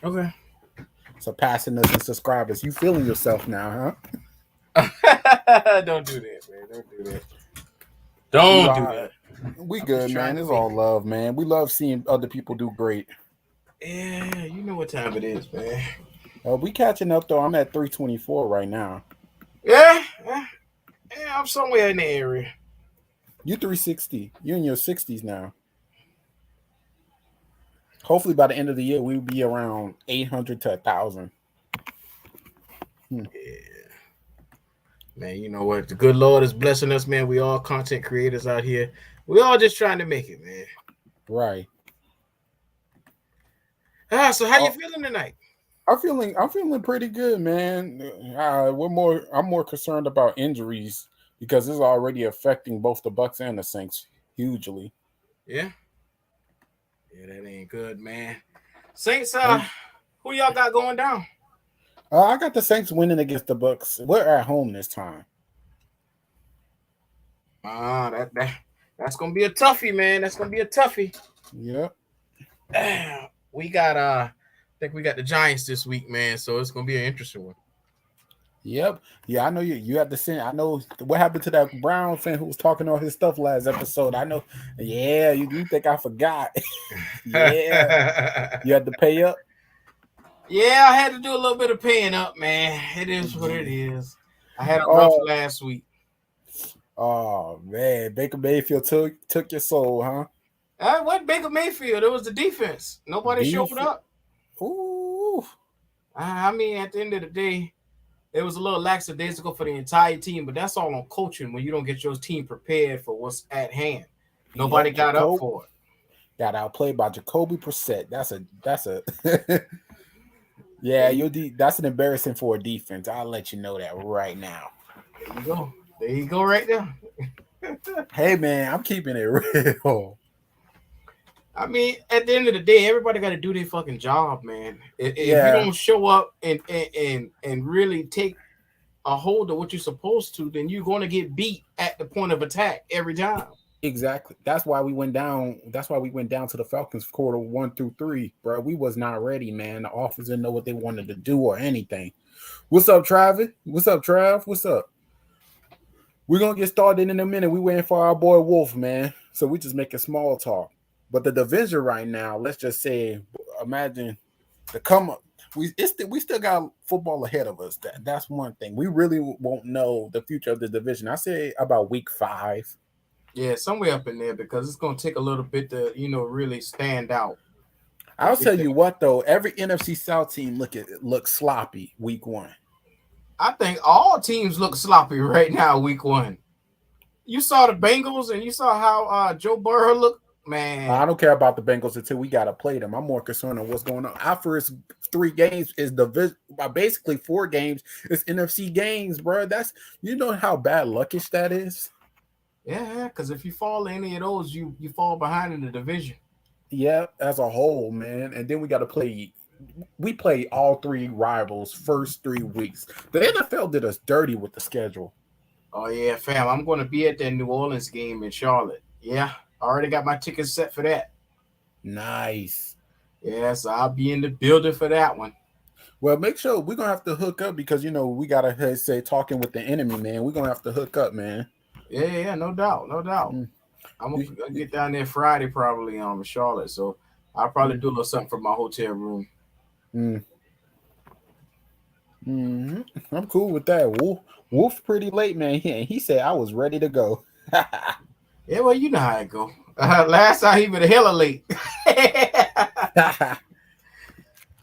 Okay. surpassing us in subscribers. You feeling yourself now, huh? Don't do that, man. Don't do that. We Don't do ride. that. We I'm just good, trying man. to It's make all it. love, man. We love seeing other people do great. Yeah, you know what time it is, man. We catching up though. I'm at 324 right now. Yeah, yeah, yeah. I'm somewhere in the area. You 360. You in your 60s now. Hopefully by the end of the year we'll be around 800 to 1,000. Hmm. Yeah, man. You know what? The good Lord is blessing us, man. We all content creators out here. We all just trying to make it, man. Right. So how you Oh, feeling tonight? I'm feeling pretty good, man. I'm more concerned about injuries because this is already affecting both the Bucks and the Saints hugely. Yeah, yeah. That ain't good, man. Saints, And who y'all got going down? I got the Saints winning against the Bucks. We're at home this time. That's gonna be a toughie, man. That's gonna be a toughie. Yep. We got I think we got the Giants this week, man. So it's gonna be an interesting one. Yep. Yeah, I know you. You have to send. I know what happened to that Brown fan who was talking all his stuff last episode. I know. Yeah, you think I forgot? Yeah, you had to pay up. Yeah, I had to do a little bit of paying up, man. It is what it is. I had a rough Oh, last week. oh man, Baker Mayfield took your soul, huh? I wasn't Baker Mayfield. It was the defense. Nobody showed Def. up. Ooh. I mean, at the end of the day, it was a little lackadaisical for the entire team, but that's all on coaching when you don't get your team prepared for what's at hand. Nobody Yep. got up Jacob for it. got outplayed by Jacoby Brissett. That's a. There Yeah, you, that's an embarrassing for a defense. I'll let you know that right now. there you go. There you go, right there. Hey man, I'm keeping it real. I mean, at the end of the day, everybody got to do their fucking job, man. If you Yeah, don't show up and really take a hold of what you're supposed to, then you're going to get beat at the point of attack every time. exactly. That's why we went down. That's why we went down to the Falcons quarter 1 through 3, bro. We was not ready, man. The offense didn't know what they wanted to do or anything. What's up, Travis? What's up, Trav? What's up? We're gonna get started in a minute. We waiting for our boy Wolf, man. So we just making small talk. But the division right now, let's just say, imagine the come up. We still got football ahead of us. That's one thing. We really won't know the future of the division. I say about week 5. Yeah, somewhere up in there because it's going to take a little bit to really stand out and I'll get tell that. you what though, every NFC South team look sloppy week 1. I think all teams look sloppy right now, week one. You saw the Bengals and you saw how Joe Burrow looked, man. I don't care about the Bengals until we gotta play them. I'm more concerned on what's going on. Our first 3 games is basically 4 games. It's NFC games, bro. That's you know how bad luckish that is. Yeah, because if you fall in any of those, you fall behind in the division. Yeah, as a whole, man. And then we got to play. We play all 3 rivals first 3 weeks. The NFL did us dirty with the schedule. Oh yeah, fam. I'm going to be at that New Orleans game in Charlotte. Yeah, I already got my tickets set for that. Nice. Yeah, so I'll be in the building for that one. Well, make sure we're gonna have to hook up because we gotta say talking with the enemy, man. We're gonna have to hook up, man. Yeah, yeah, no doubt, no doubt. Mm, I'm gonna you- get down there Friday probably in Charlotte, so I'll probably mm, do a little something from my hotel room. mm, mm. I'm cool with that. Wolf, pretty late, man. He said I was ready to go. Yeah, well, you know how it go. Last time he was hella late. I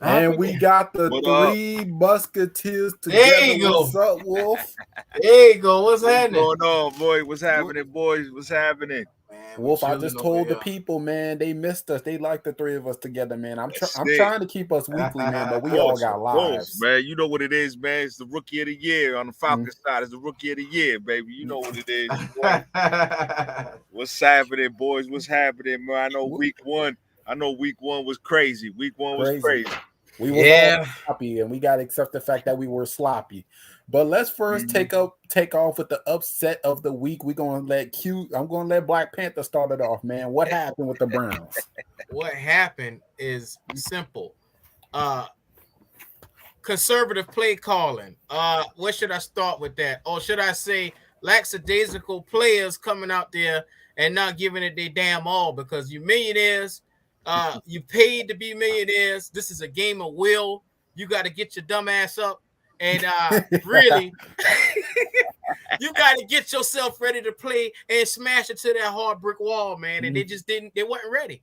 And we forget. got the What up? 3 musketeers There together. you go. What's up, Wolf? There you go. What's What's happening? going on, boy? What's What? happening, boys? What's happening? Man, we Wolf, I chilling just over told the here. people, man, they missed us. They like the 3 of us together, man. That's I'm it. trying to keep us weekly, man, but we all Of got course, lives. man. You know what it is, man. It's the rookie of the year on the Mm. Falcons side. It's the rookie of the year, baby. You know what it is, boy. What's happening, boys? What's happening, man? I know Whoop, week one. I know week one was crazy. Week one was crazy. crazy. We was all Yeah. sloppy, and we got to accept the fact that we were sloppy. But let's first Mhm. take off with the upset of the week. We're gonna let Q. I'm gonna let Black Panther start it off, man. What happened with the Browns? What happened is simple. Conservative play calling. Where should I start with that? Or should I say lackadaisical players coming out there and not giving it their damn all because you millionaires, you paid to be millionaires. This is a game of will. You got to get your dumb ass up and really you got to get yourself ready to play and smash it to that hard brick wall, man. And they just didn't, they weren't ready.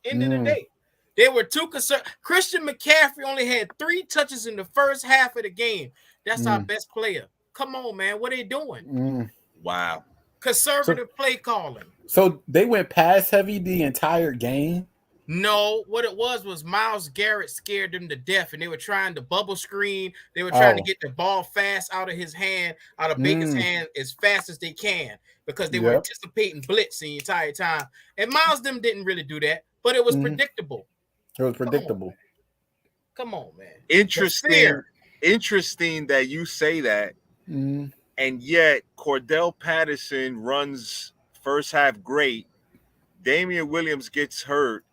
End of the day. They were too concerned. Christian McCaffrey only had 3 touches in the first half of the game. That's our best player. Come on, man. What are they doing? Wow. Conservative play calling. So they went pass heavy the entire game? No, what it was Myles Garrett scared them to death, and they were trying to bubble screen. They were trying to get the ball fast out of his hand, out of Baker's hand as fast as they can because they were anticipating blitz the entire time. And Myles them didn't really do that, but it was predictable. It was predictable. Come on, man. Interesting that you say that. And yet Cordell Patterson runs first half great. Damian Williams gets hurt,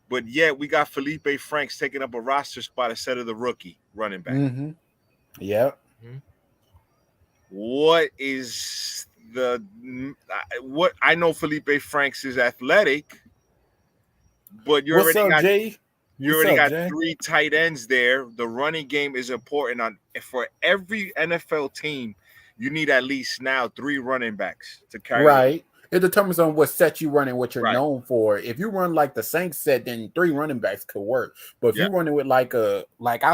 but yet we got Felipe Franks taking up a roster spot instead of the rookie running back. What is what I know Felipe Franks is athletic, but you already got Jay? You already got 3 tight ends there. The running game is important for every NFL team. You need at least now 3 running backs to carry. Right. It determines on what set you run and what you're known for. If you run like the Saints set, then 3 running backs could work. But if you're running with like I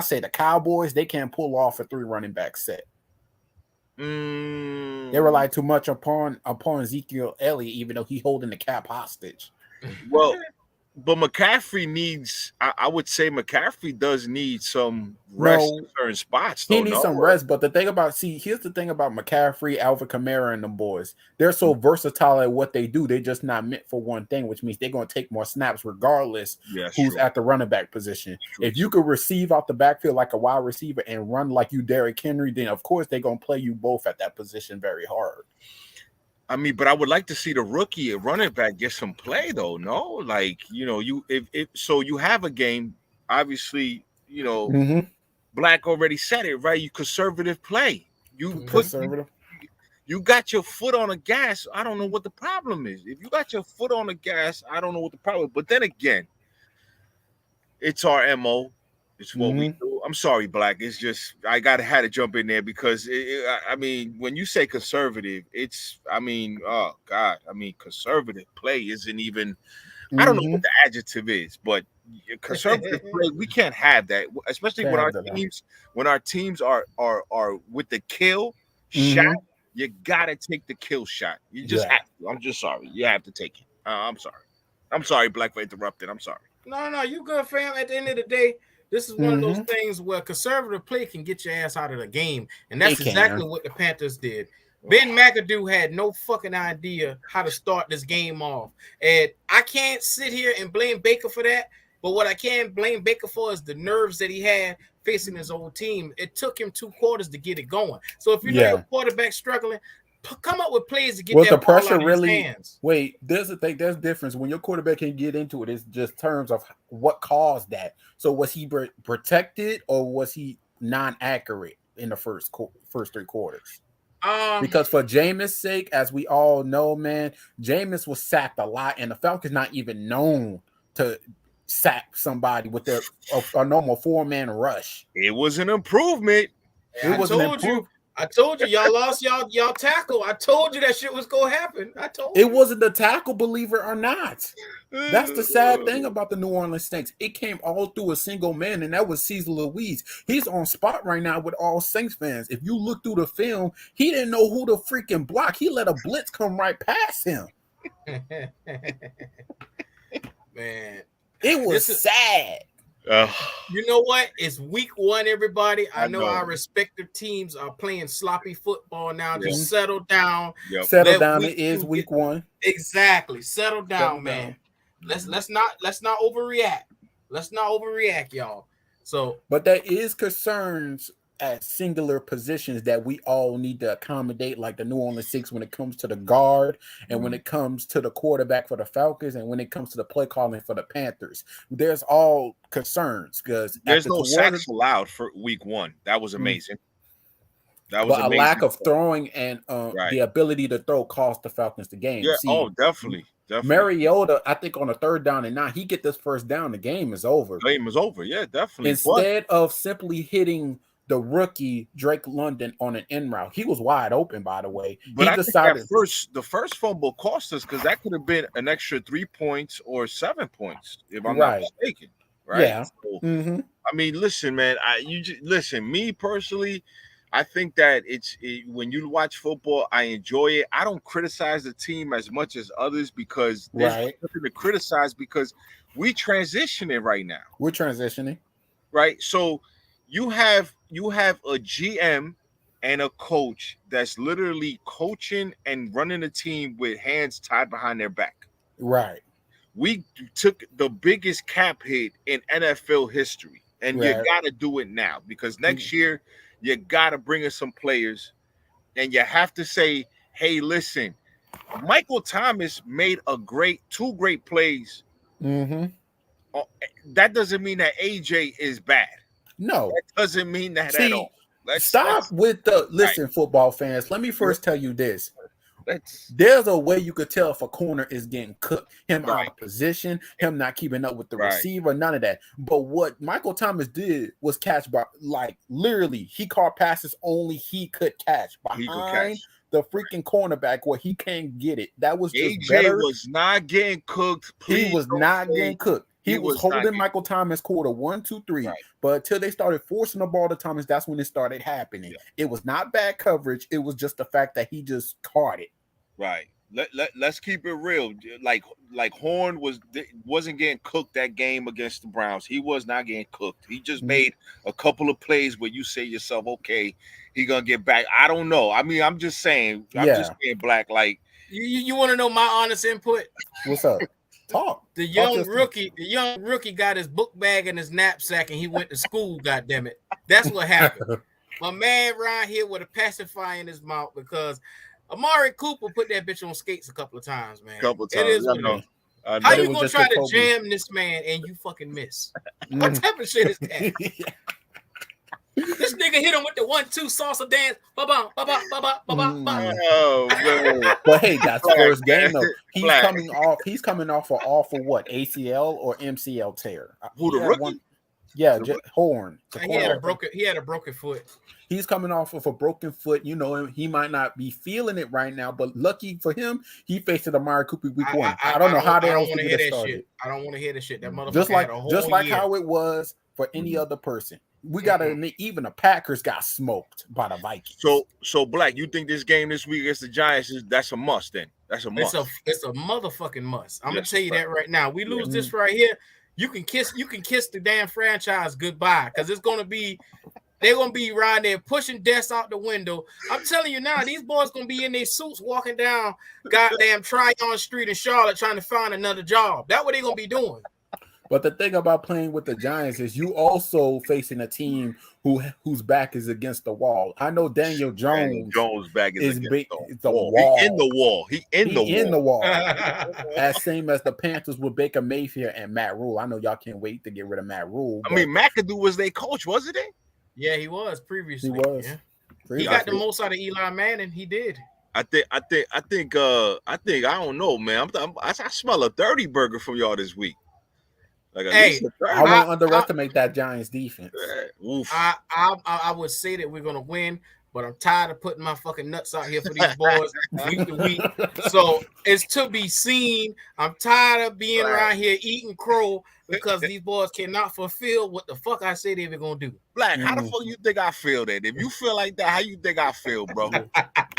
say, the Cowboys, they can't pull off a 3 running back set. They rely too much upon Ezekiel Elliott, even though he's holding the cap hostage. Well. But McCaffrey needs, I would say McCaffrey does need some rest in certain spots. He needs some rest. But the thing about, here's the thing about McCaffrey, Alvin Kamara, and them boys. They're so versatile at what they do. They're just not meant for one thing, which means they're going to take more snaps regardless who's at the running back position. If you could receive out the backfield like a wide receiver and run like you Derrick Henry, then of course they're going to play you both at that position very hard. I mean, but I would like to see the rookie at running back get some play, though. No, like if so, you have a game. Obviously, Black already said it, right? You conservative play. You got your foot on the gas. I don't know what the problem is. If you got your foot on the gas, I don't know what the problem is. But then again, it's our MO. It's what we do. I'm sorry, Black. It's just I had to jump in there because I mean, when you say conservative, oh God, conservative play isn't even. I don't know what the adjective is, but conservative play, we can't have that, especially when our teams are with the kill shot. You gotta take the kill shot. You just have to. I'm just sorry. You have to take it. I'm sorry, Black, for interrupting. I'm sorry. No, you good, fam. At the end of the day. This is one of those things where conservative play can get your ass out of the game. And that's exactly what the Panthers did. Ben McAdoo had no fucking idea how to start this game off. And I can't sit here and blame Baker for that. But what I can blame Baker for is the nerves that he had facing his old team. It took him 2 quarters to get it going. So if you know your quarterback struggling, come up with plays to get that ball out of his hands. Wait, there's a thing. There's a difference. When your quarterback can get into it, it's just terms of what caused that. So was he protected or was he non-accurate in the first 3 quarters? Because for Jameis' sake, as we all know, man, Jameis was sacked a lot, and the Falcons not even known to sack somebody with a normal 4-man rush. It was an improvement. I told you, y'all lost y'all tackle. I told you that shit was gonna happen. I told you. It wasn't the tackle, believe it or not. That's the sad thing about the New Orleans Saints. It came all through a single man, and that was Cesar Louise. He's on spot right now with all Saints fans. If you look through the film, he didn't know who to freaking block. He let a blitz come right past him. Man, it was sad. You know what? It's week 1, everybody. I know our respective teams are playing sloppy football now. Just settle down. Settle down. It is week 1. Exactly. Settle down, man. Let's not overreact. Let's not overreact, y'all. So, but there is concerns at singular positions that we all need to accommodate, like the New Orleans Six when it comes to the guard and when it comes to the quarterback for the Falcons and when it comes to the play calling for the Panthers. There's all concerns because there's no sacks allowed for week 1. That was amazing. That was but amazing. A lack of throwing and Right. the ability to throw cost the Falcons the game. Yeah. See, Definitely. Mariota, I think on a 3rd down and 9, he get this first down, the game is over. Game is over. Yeah, definitely. Instead of simply hitting the rookie Drake London on an in route, he was wide open, by the way. But he decided the first fumble cost us because that could have been an extra 3 points or 7 points if I'm not mistaken. Right? Yeah. So, I mean, listen, man. Listen. Me personally, I think that when you watch football, I enjoy it. I don't criticize the team as much as others because there's nothing to criticize because we transitioning right now. We're transitioning, right? So you have a GM and a coach that's literally coaching and running a team with hands tied behind their back. Right. We took the biggest cap hit in NFL history, and you got to do it now because next year you got to bring in some players, and you have to say, "Hey, listen, Michael Thomas made 2 great plays." That doesn't mean that AJ is bad. No, that doesn't mean that at all. Listen, football fans. Let me first tell you this. There's a way you could tell if a corner is getting cooked. Him out of position, him not keeping up with the receiver, none of that. But what Michael Thomas did was catch by, like, literally, he caught passes only he could catch behind the freaking cornerback where he can't get it. That was just AJ better. was not getting cooked. He was not getting cooked. He was holding Michael Thomas quarter 1, 2, 3. But until they started forcing the ball to Thomas, that's when it started happening. Yeah. It was not bad coverage. It was just the fact that he just caught it. Right. Let's keep it real. Like Horn wasn't getting cooked that game against the Browns. He was not getting cooked. He just made a couple of plays where you say to yourself, okay, he gonna get back. I don't know. I mean, I'm just saying, just being Black. Like you want to know my honest input? What's up? Talk. The young rookie got his book bag in his knapsack and he went to school. God damn it, that's what happened. My man Ryan here with a pacifier in his mouth because Amari Cooper put that bitch on skates a couple of times, man. It is what it is. How you gonna try to jam this man and you fucking miss? What type of shit is that? This nigga hit him with the 1-2 salsa dance. Ba-ba, ba-ba, ba-ba, ba-ba, ba-ba. Oh, man. But hey, that's first game though. He's coming off for what? ACL or MCL tear? Who, the rookie? Horn. He had a broken foot. He's coming off of a broken foot. You know, he might not be feeling it right now, but lucky for him, he faced Amari Cooper week 1. I don't know how they else to get it started. I don't want to hear this shit. That motherfucker just like how it was for any other person. We gotta admit, even the Packers got smoked by the Vikings. So Black, you think this game this week against the Giants that's a must? Then that's a must. It's a motherfucking must. I'm gonna tell you that right now. We lose this right here. You can kiss the damn franchise goodbye because they're gonna be around there pushing desks out the window. I'm telling you now, these boys gonna be in their suits walking down goddamn Tryon Street in Charlotte trying to find another job. That's what they're gonna be doing. But the thing about playing with the Giants is you also facing a team whose back is against the wall. I know Daniel Jones' back is against the wall. wall. He in the wall. He in the wall. As same as the Panthers with Baker Mayfield and Matt Rule. I know y'all can't wait to get rid of Matt Rule. I mean, McAdoo was their coach, wasn't he? Yeah, he was previously. He was. Yeah. He got the most out of Eli Manning. He did. I think. I don't know, man. I smell a 30 burger from y'all this week. Like I won't underestimate that Giants defense. I would say that we're gonna win, but I'm tired of putting my fucking nuts out here for these boys week to week. So it's to be seen. I'm tired of being around here eating crow because these boys cannot fulfill what the fuck I said they were gonna do. Black, how the fuck you think I feel that? If you feel like that, how you think I feel, bro?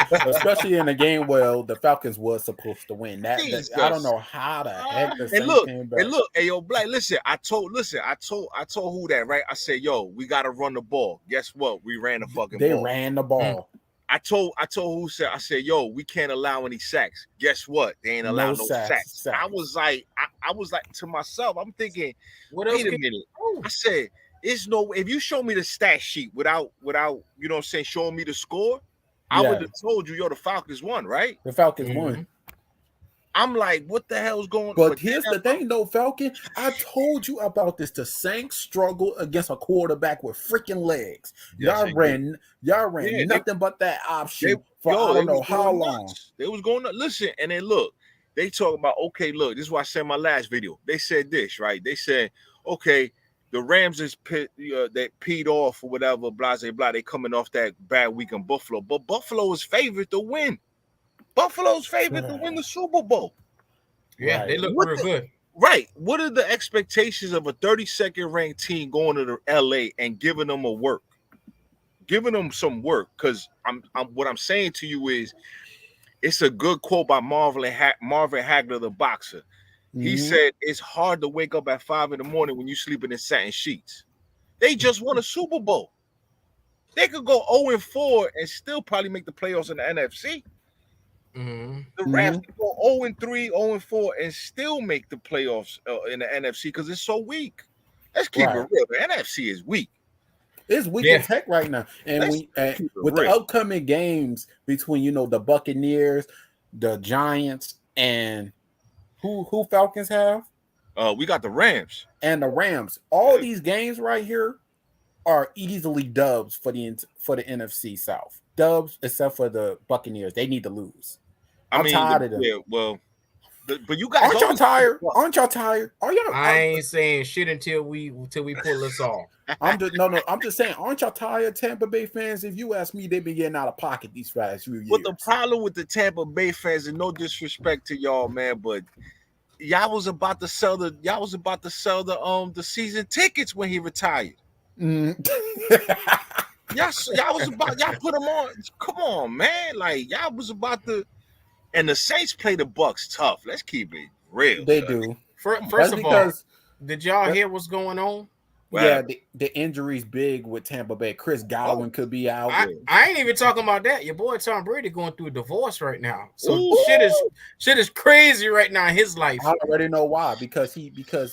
Especially in a game where the Falcons was supposed to win. That I don't know how the heck the Saints came back. And look, hey yo, Black, listen, I told who that, right? I said, yo, we gotta run the ball. Guess what? We ran the fucking ball. They ran the ball. I told who said, I said, yo, we can't allow any sacks. Guess what? They ain't allow no sacks. I was like to myself, I'm thinking, wait a minute. I said, It's no. If you show me the stat sheet without you know what I'm saying, showing me the score, I Yeah. would have told you, yo, the Falcons won, right? The Falcons won. I'm like, what the hell's going on? But here's the thing, though, Falcon. I told you about this. The Saints struggle against a quarterback with freaking legs. Y'all ran nothing but that option for I don't know how long. They was going to listen, and then look, they talk about, okay, look, this is why I said in my last video. They said this, right? They said, okay, the Rams is they peed off or whatever, blah, blah, blah. They coming off that bad week in Buffalo, but Buffalo is favored to win. Buffalo's favored to win the Super Bowl. Yeah, right. They look real good. Right. What are the expectations of a 32nd ranked team going to the LA and giving them some work? Because what I'm saying to you is, it's a good quote by Marvin Hagler, the boxer. He said, it's hard to wake up at 5 a.m. when you're sleeping in satin sheets. They just won a Super Bowl. They could go 0-4 and still probably make the playoffs in the NFC. The Rams can go 0-3, 0-4, and still make the playoffs in the NFC because it's so weak. Let's keep it real. The NFC is weak. It's weak as heck right now. And with the upcoming games between, the Buccaneers, the Giants, and who Falcons have? We got the Rams. And the Rams. All these games right here are easily dubs for the NFC South. Dubs, except for the Buccaneers. They need to lose. I'm tired of them. Yeah, well, but you guys aren't y'all tired? Aren't y'all tired? Are y'all? I ain't saying shit until we pull this off. I'm just saying, aren't y'all tired, Tampa Bay fans? If you ask me, they've been getting out of pocket these past few years. But the problem with the Tampa Bay fans, and no disrespect to y'all, man, but y'all was about to sell the season tickets when he retired. Y'all put him on. Come on, man. Like, y'all was about to. And the Saints play the Bucks tough. Let's keep it real. They do. First of all, did y'all hear what's going on? Yeah, the injury's big with Tampa Bay. Chris Godwin could be out. I ain't even talking about that. Your boy Tom Brady going through a divorce right now. So shit is crazy right now in his life. I already know why. Because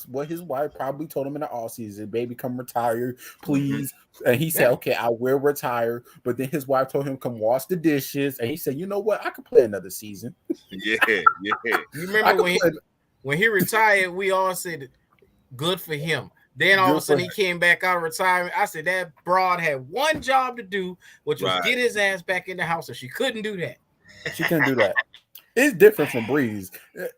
what his wife probably told him in the offseason, baby, come retire, please. And he said, okay, I will retire. But then his wife told him, come wash the dishes. And he said, you know what? I could play another season. Yeah. You remember when he retired, we all said, good for him. Then all of a sudden he came back out of retirement. I said that broad had one job to do, which was get his ass back in the house, and she couldn't do that. She couldn't do that. It's different from Breeze.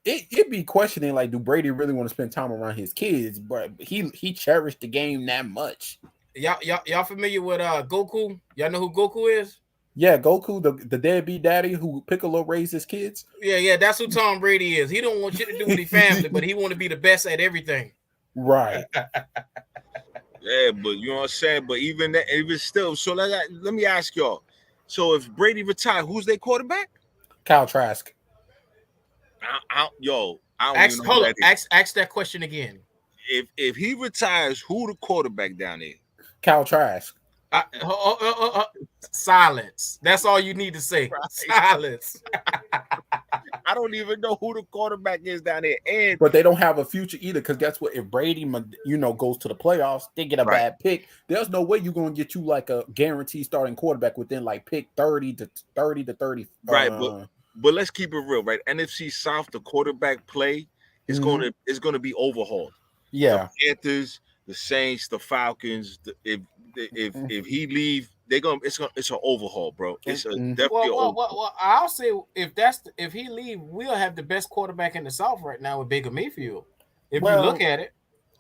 It'd be questioning, like, do Brady really want to spend time around his kids? But he cherished the game that much. Y'all familiar with Goku? Y'all know who Goku is? Yeah, Goku, the deadbeat daddy who Piccolo raised his kids. Yeah, that's who Tom Brady is. He don't want shit to do with his family, but he want to be the best at everything. Right. Yeah, but you know what I'm saying? But even still, so let me ask y'all. So if Brady retired, who's their quarterback? Kyle Trask. I don't ask that question again. If he retires, who the quarterback down there? Kyle Trask. Silence. That's all you need to say. Right. Silence. I don't even know who the quarterback is down there. But they don't have a future either, because guess what? If Brady, goes to the playoffs, they get a bad pick. There's no way you're going to get you like a guaranteed starting quarterback within like pick 30 to 30. Right, but let's keep it real, right? NFC South, the quarterback play is going to be overhauled. Yeah, the Panthers, the Saints, the Falcons. If he leave, it's an overhaul, bro. It's definitely well, I'll say if he leave, we'll have the best quarterback in the South right now with Baker Mayfield. If you look at it,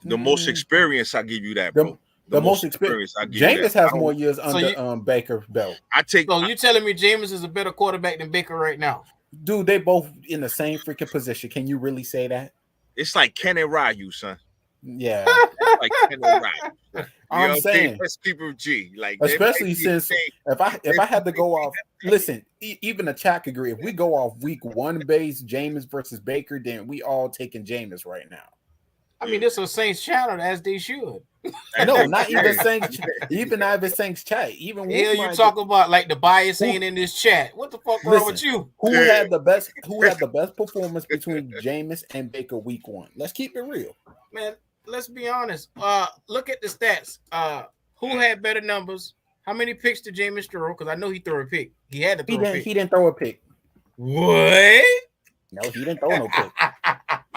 the most experience, I give you that, bro. The most experience. Jameis has more years under Baker's belt. So you telling me Jameis is a better quarterback than Baker right now? Dude, they both in the same freaking position. Can you really say that? It's like Ken and Ryu, son. Yeah, it's like Ken and Ryu. I'm saying, let's keep it G. Like, especially since if I had to go off, listen, even the chat could agree. If we go off week 1 base, Jameis versus Baker, then we all taking Jameis right now. I mean, this is Saints channel, as they should. No, not even Saints. Even not even Saints chat. Even you talk about like the bias ain't in this chat. What the fuck wrong with you? Who had the best performance between Jameis and Baker week 1? Let's keep it real, man. let's be honest. Look at the stats. Who had better numbers? How many picks did Jameis throw? Because I know he threw a pick. He had to He throw a didn't. pick. He didn't throw a pick. What? No, he didn't throw no pick.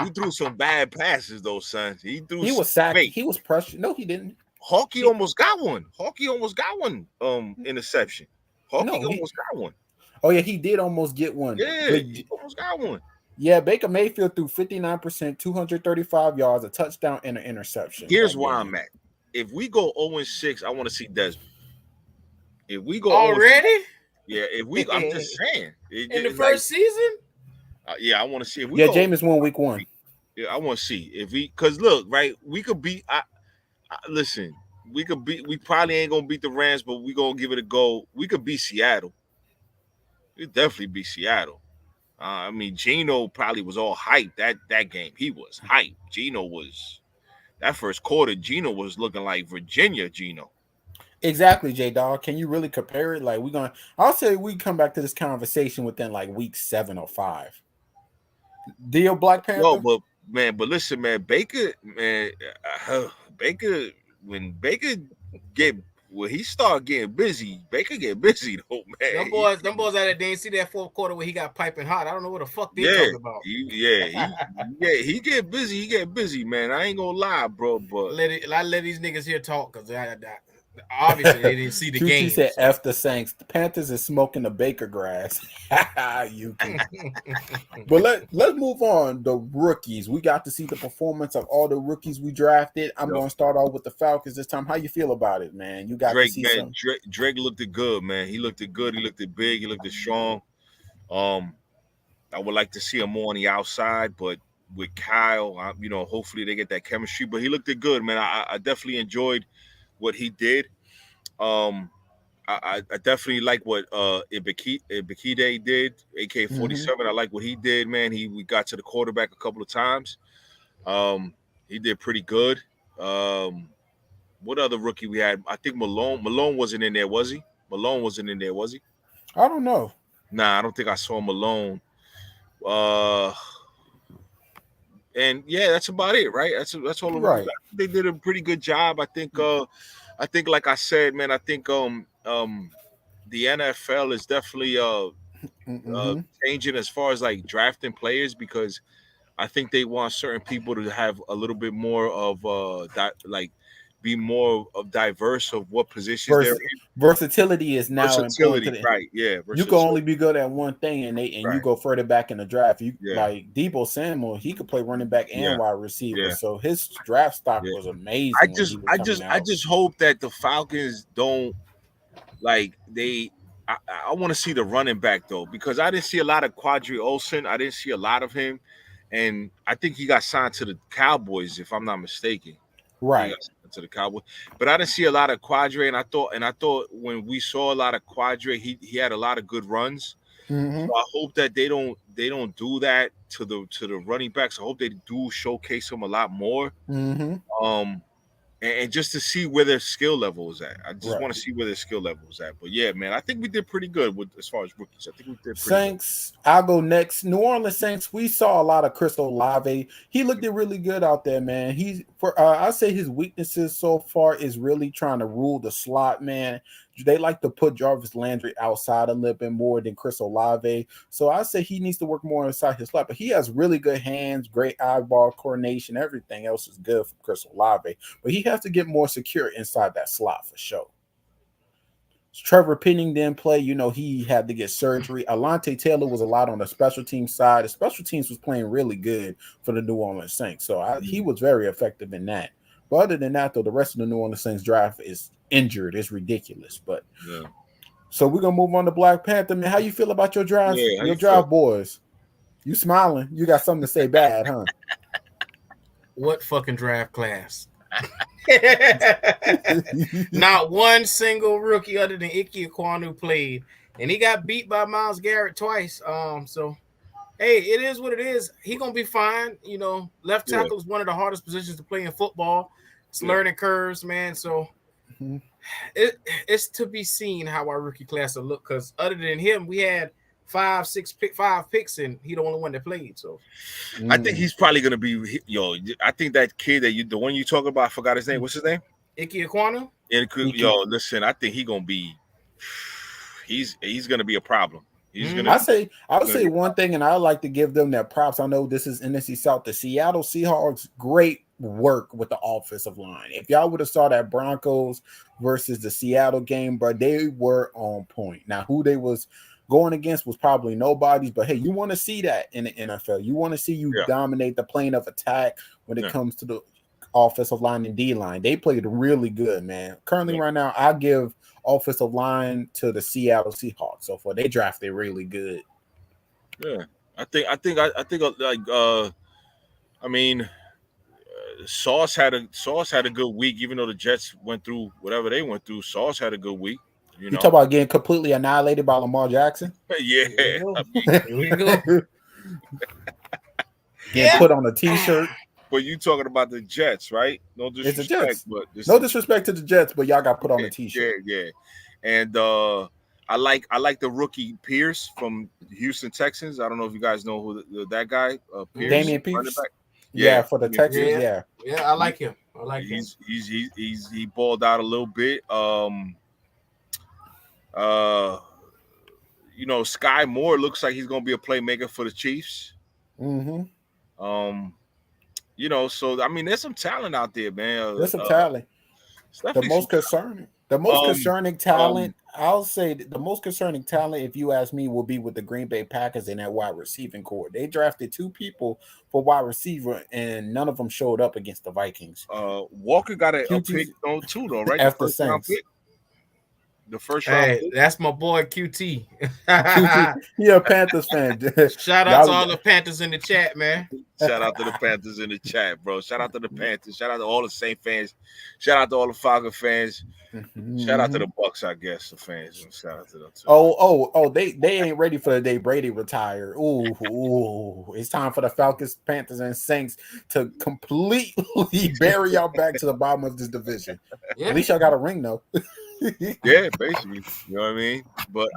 He threw some bad passes though, son. He was sacked. Wait. He was pressured. No, he didn't. Hawkeye almost got one. Interception. Hawkeye almost got one. Oh yeah, he did almost get one. Yeah, he almost got one. Yeah, Baker Mayfield threw 59%, 235 yards, a touchdown, and an interception. Here's where I'm at. If we go 0-6, I want to see Desmond. If we go already, if we, I'm just saying, in the first season. I want to see if we. Jameis won week 1. Yeah, I want to see if we, because look, right, we could beat. Listen, we could beat. We probably ain't gonna beat the Rams, but we gonna give it a go. We could beat Seattle. We definitely beat Seattle. I mean, Geno probably was all hyped that game. He was hyped. Geno was that first quarter. Geno was looking like Virginia Geno. Exactly, J-Dog. Can you really compare it? Like I'll say we come back to this conversation within like week 7 or 5. Deal Black Panther. No, but listen, man, Baker, when he start getting busy, Baker get busy though, man. Them boys out there, they didn't see that fourth quarter where he got piping hot. I don't know what the fuck they talking about. He get busy. He get busy, man. I ain't gonna lie, bro. But I let these niggas here talk because obviously they didn't see the game. He said, "F the Saints." The Panthers is smoking the Baker grass. You can. But let's move on. The rookies. We got to see the performance of all the rookies we drafted. I'm going to start off with the Falcons this time. How you feel about it, man? You got Drake, to see man. Drake looked good, man. He looked good. He looked big. He looked strong. I would like to see him more on the outside, but with Kyle, hopefully they get that chemistry. But he looked good, man. I definitely enjoyed what he did. I definitely like what Ibikide did, AK-47. I like what he did, man. We got to the quarterback a couple of times. He did pretty good. What other rookie we had? I think Malone wasn't in there, was he? Malone wasn't in there, was he? I don't know. Nah, I don't think I saw Malone. And yeah, that's about it, right? That's all. Right. They did a pretty good job. I think, like I said, man, I think the NFL is definitely changing as far as like drafting players, because I think they want certain people to have a little bit more of be more of diverse of what positions they're in. Versatility is now important. Right? Yeah, you can only be good at one thing, and you go further back in the draft. Like Deebo Samuel, he could play running back and wide receiver. Yeah. So his draft stock was amazing. I just hope that the Falcons don't I want to see the running back though, because I didn't see a lot of Quadri Olsen. I didn't see a lot of him, and I think he got signed to the Cowboys, if I'm not mistaken. Right. To the Cowboys, but I didn't see a lot of Quadri, and I thought when we saw a lot of Quadri, he had a lot of good runs. Mm-hmm. So I hope that they don't do that to the running backs. I hope they do showcase them a lot more. Mm-hmm. And just to see where their skill level is at. I just want to see where their skill level is at. But yeah, man, I think we did pretty good as far as rookies. I think we did pretty Saints, good. I'll go next. New Orleans Saints, we saw a lot of Chris Olave. He looked really good out there, man. I say his weaknesses so far is really trying to rule the slot, man. They like to put Jarvis Landry outside a little bit more than Chris Olave. So I say he needs to work more inside his slot. But he has really good hands, great eyeball coordination. Everything else is good for Chris Olave. But he has to get more secure inside that slot for sure. Trevor Penning didn't play. He had to get surgery. Alontae Taylor was a lot on the special team side. The special teams was playing really good for the New Orleans Saints. So he was very effective in that. But other than that, though, the rest of the New Orleans Saints draft is injured. It's ridiculous. But so we're gonna move on to Black Panther. Man, how you feel about your draft? Your draft boys. You smiling? You got something to say bad, huh? What fucking draft class? Not one single rookie other than Ike Ekwonu played, and he got beat by Myles Garrett twice. So hey, it is what it is. He gonna be fine. Left tackle is one of the hardest positions to play in football. It's learning curves, man. So it's to be seen how our rookie class will look. Because other than him, we had five picks, and he the only one that played. So I think he's probably gonna be I think that kid the one you talk about, I forgot his name. What's his name? Ike Ekwonu. Listen, I think he's gonna be a problem. He's gonna. I would say one thing, and I like to give them their props. I know this is Nfc South. The Seattle Seahawks, great work with the offensive line. If y'all would have saw that Broncos versus the Seattle game, bro, they were on point. Now, who they was going against was probably nobody's, but hey, you want to see that in the NFL. You want to see you dominate the plane of attack when it comes to the offensive line and D line. They played really good, man. Currently, right now, I give offensive line to the Seattle Seahawks. So far, they drafted really good. Yeah, I think Sauce had a good week, even though the Jets went through whatever they went through. Sauce had a good week. You talk about getting completely annihilated by Lamar Jackson? Yeah. Here we go. Getting put on a T-shirt. But you talking about the Jets, right? No disrespect, but no disrespect to the Jets, but y'all got put on a T-shirt. Yeah. And I like the rookie Pierce from Houston Texans. I don't know if you guys know who that guy Pierce, Damian Pierce. Yeah, for the Texans. Yeah, I like him. He balled out a little bit. Sky Moore looks like he's gonna be a playmaker for the Chiefs. Mm-hmm. So I mean, there's some talent out there, man. There's some talent. The most concerning talent, I'll say the most concerning talent, if you ask me, will be with the Green Bay Packers in that wide receiving core. They drafted 2 people for wide receiver, and none of them showed up against the Vikings. Walker got a pick on 2, though, right? After Saints. The first round. Hey, that's my boy QT. He a Panthers fan. Shout out to all the Panthers in the chat, man. Shout out to the Panthers in the chat, bro. Shout out to the Panthers. Shout out to all the Saint fans. Shout out to all the Falcon fans. Shout out to the Bucks, I guess, the fans. Shout out to them too. Oh, they ain't ready for the day Brady retire. Ooh, it's time for the Falcons, Panthers, and Saints to completely bury y'all back to the bottom of this division. Yeah. At least y'all got a ring, though. Yeah, basically, you know what I mean. But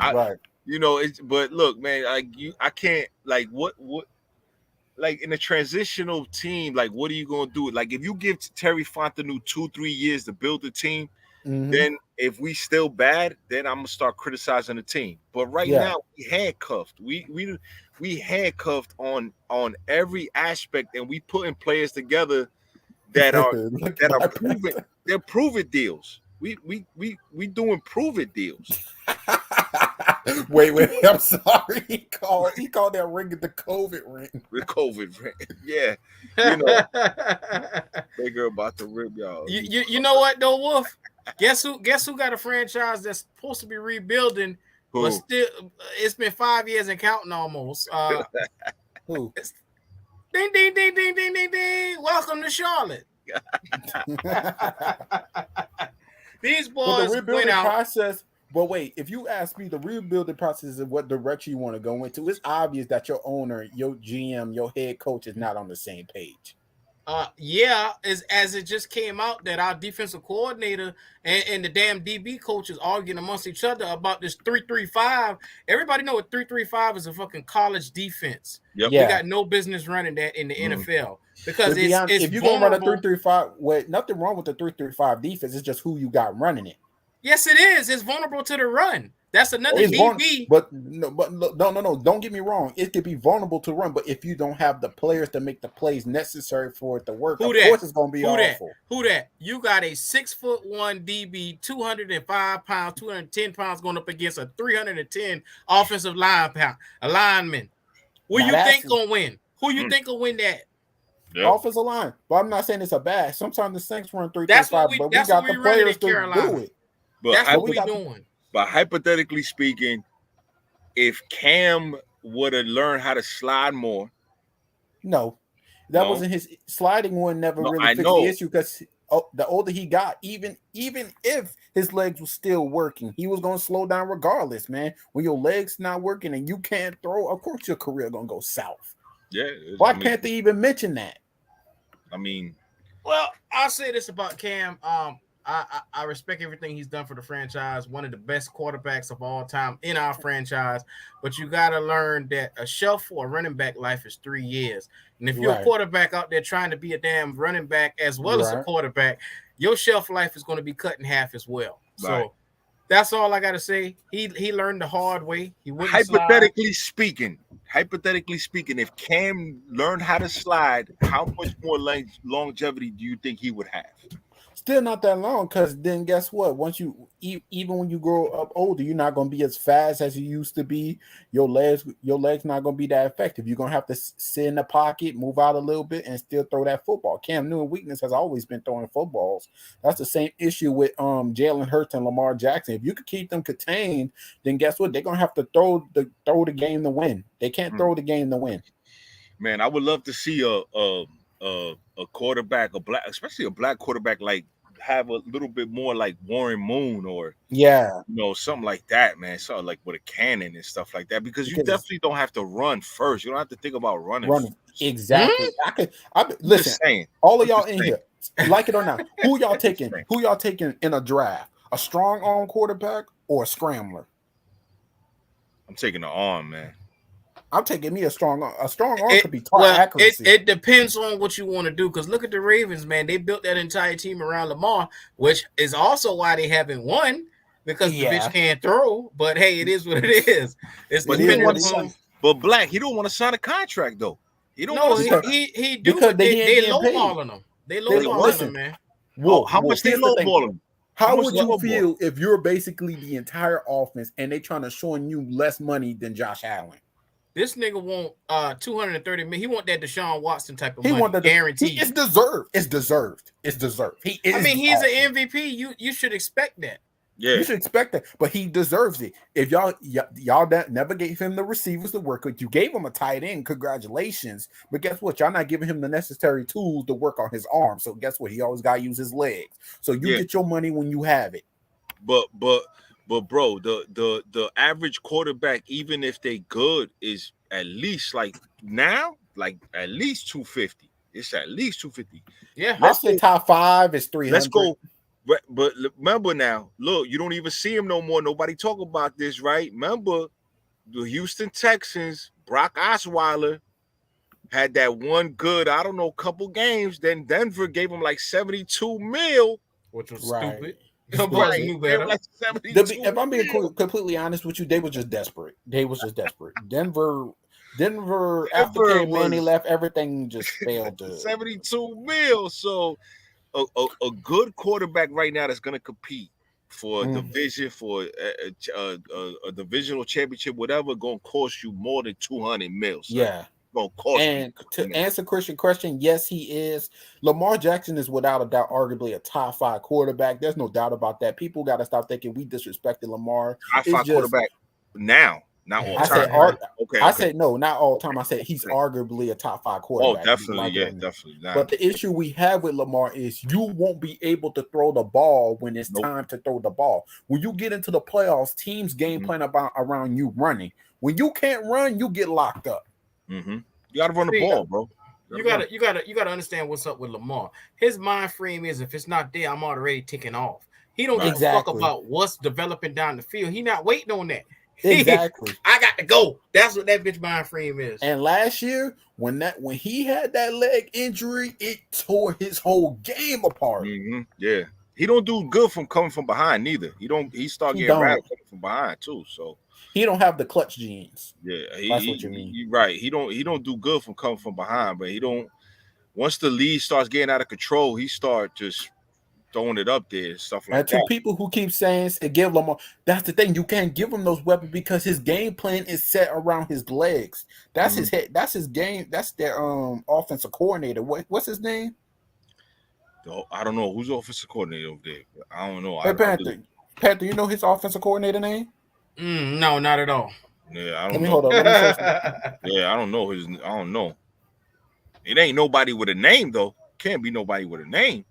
but look, man, I can't what in a transitional team, what are you gonna do? Like, if you give Terry Fontenot 2-3 years to build the team, then if we still bad, then I'm gonna start criticizing the team. But right now, we handcuffed. We handcuffed on every aspect, and we putting players together that are proven. They're proven deals. We doing prove it deals. Wait, I'm sorry. He called that ring the COVID ring. The COVID ring. Yeah. Big girl about to rip y'all. You know what though, Wolf? Guess who got a franchise that's supposed to be rebuilding, but still it's been 5 years and counting almost. Who? Ding ding ding ding ding ding ding. Welcome to Charlotte. These boys the rebuilding process. But wait, if you ask me, the rebuilding process is what direction you want to go into. It's obvious that your owner, your GM, your head coach is not on the same page. As it just came out that our defensive coordinator and the damn DB coaches arguing amongst each other about this 3-3-5. Everybody know what 3-3-5 is, a fucking college defense. Yep. We got no business running that in the NFL because it's if you're gonna run a 3-3-5, nothing wrong with the 3-3-5 defense. It's just who you got running it. Yes, it is. It's vulnerable to the run. That's another DB. But no. Don't get me wrong. It could be vulnerable to run, but if you don't have the players to make the plays necessary for it to work, of course it's gonna be awful. Who that? You got a 6'1" DB, 205 pounds, 210 pounds, going up against a 310 offensive lineman. Who you think gonna win? Who you think will win that? Yep. Offensive line. But I'm not saying it's a bad. Sometimes the Saints run 3-3-5, but we got the players to do it. But that's what we're doing. But hypothetically speaking, if Cam would have learned how to slide more, wasn't his sliding one. Never really fixed the issue because the older he got, even if his legs were still working, he was going to slow down regardless. Man, when your legs not working and you can't throw, of course your career gonna go south. Yeah. Why can't they even mention that? I mean, well, I'll say this about Cam. I respect everything he's done for the franchise. One of the best quarterbacks of all time in our franchise. But you got to learn that a shelf for a running back life is 3 years. And if you're a quarterback out there trying to be a damn running back as well as a quarterback, your shelf life is going to be cut in half as well. So that's all I got to say. He learned the hard way. He wouldn't hypothetically speaking, if Cam learned how to slide, how much more longevity do you think he would have? Still not that long, because then guess what? Once you even when you grow up older, you're not going to be as fast as you used to be. Your legs not going to be that effective. You're going to have to sit in the pocket, move out a little bit, and still throw that football. Cam Newton's weakness has always been throwing footballs. That's the same issue with Jalen Hurts and Lamar Jackson. If you could keep them contained, then guess what? They're going to have to throw the game to win. They can't throw the game to win. Man, I would love to see a quarterback, especially a black quarterback, like have a little bit more like Warren Moon or something like that, man. Something like with a cannon and stuff like that, because you definitely don't have to run first. You don't have to think about running. Exactly. Listen, all of y'all in here, like it or not, who y'all taking? Who y'all taking in a draft? A strong arm quarterback or a scrambler? I'm taking the arm, man. I'm taking me a strong arm. A strong arm could be taught accuracy. It depends on what you want to do. Because look at the Ravens, man. They built that entire team around Lamar, which is also why they haven't won, because the bitch can't throw. But hey, it is what it is. It's depending on. But Black, he don't want to sign a contract though. He don't. No, he do. Because they lowballing him. They lowballing him, man. How much they lowballing him? How would you feel if you're basically the entire offense and they trying to showing you less money than Josh Allen? This nigga want $230 million. He want that Deshaun Watson type of money. Guaranteed. It's deserved. It's deserved. He's an MVP. You should expect that. Yeah, you should expect that. But he deserves it. If y'all never gave him the receivers to work with, you gave him a tight end. Congratulations. But guess what? Y'all not giving him the necessary tools to work on his arm. So guess what? He always got to use his legs. So you get your money when you have it. But bro, the average quarterback, even if they good, is at least like at least 250. It's at least 250. Yeah, I say top 5 is 300. Let's go. But remember now, look, you don't even see him no more. Nobody talk about this, right? Remember, the Houston Texans, Brock Osweiler had that one good, couple games. Then Denver gave him like 72 mil, which was stupid. If I'm being completely honest with you, they were just desperate. Denver after Manny left, everything just failed. 72 mil. So a good quarterback right now that's going to compete for a division, for a divisional championship, whatever, going to cost you more than 200 mil. So. Yeah. And to answer Christian's question, yes, he is. Lamar Jackson is without a doubt arguably a top 5 quarterback. There's no doubt about that. People got to stop thinking we disrespected Lamar. Top 5 quarterback now, not all time. I said no, not all time. I said he's arguably a top 5 quarterback. Oh, definitely, definitely. But the issue we have with Lamar is you won't be able to throw the ball when it's time to throw the ball. When you get into the playoffs, teams game plan around you running. When you can't run, you get locked up. Mm-hmm. You gotta run the ball, bro. You gotta understand what's up with Lamar. His mind frame is, if it's not there, I'm already ticking off. He don't give a fuck about what's developing down the field. He not waiting on that. Exactly. I got to go. That's what that bitch mind frame is. And last year, when he had that leg injury, it tore his whole game apart. Mm-hmm. Yeah. He don't do good from coming from behind neither. He start getting rattled from behind too. So he don't have the clutch genes. Yeah, that's what you mean. You're right. He don't do good from coming from behind, but he don't. Once the lead starts getting out of control, he start just throwing it up there, stuff like that. And to people who keep saying give Lamar, that's the thing. You can't give him those weapons because his game plan is set around his legs. That's his head. That's his game. That's their offensive coordinator. What's his name? I don't know who's offensive coordinator over there. I don't know. Hey, Panther, you know his offensive coordinator name? No, not at all. Yeah, I don't know. Hold on. Yeah, I don't know his. I don't know. It ain't nobody with a name though. Can't be nobody with a name.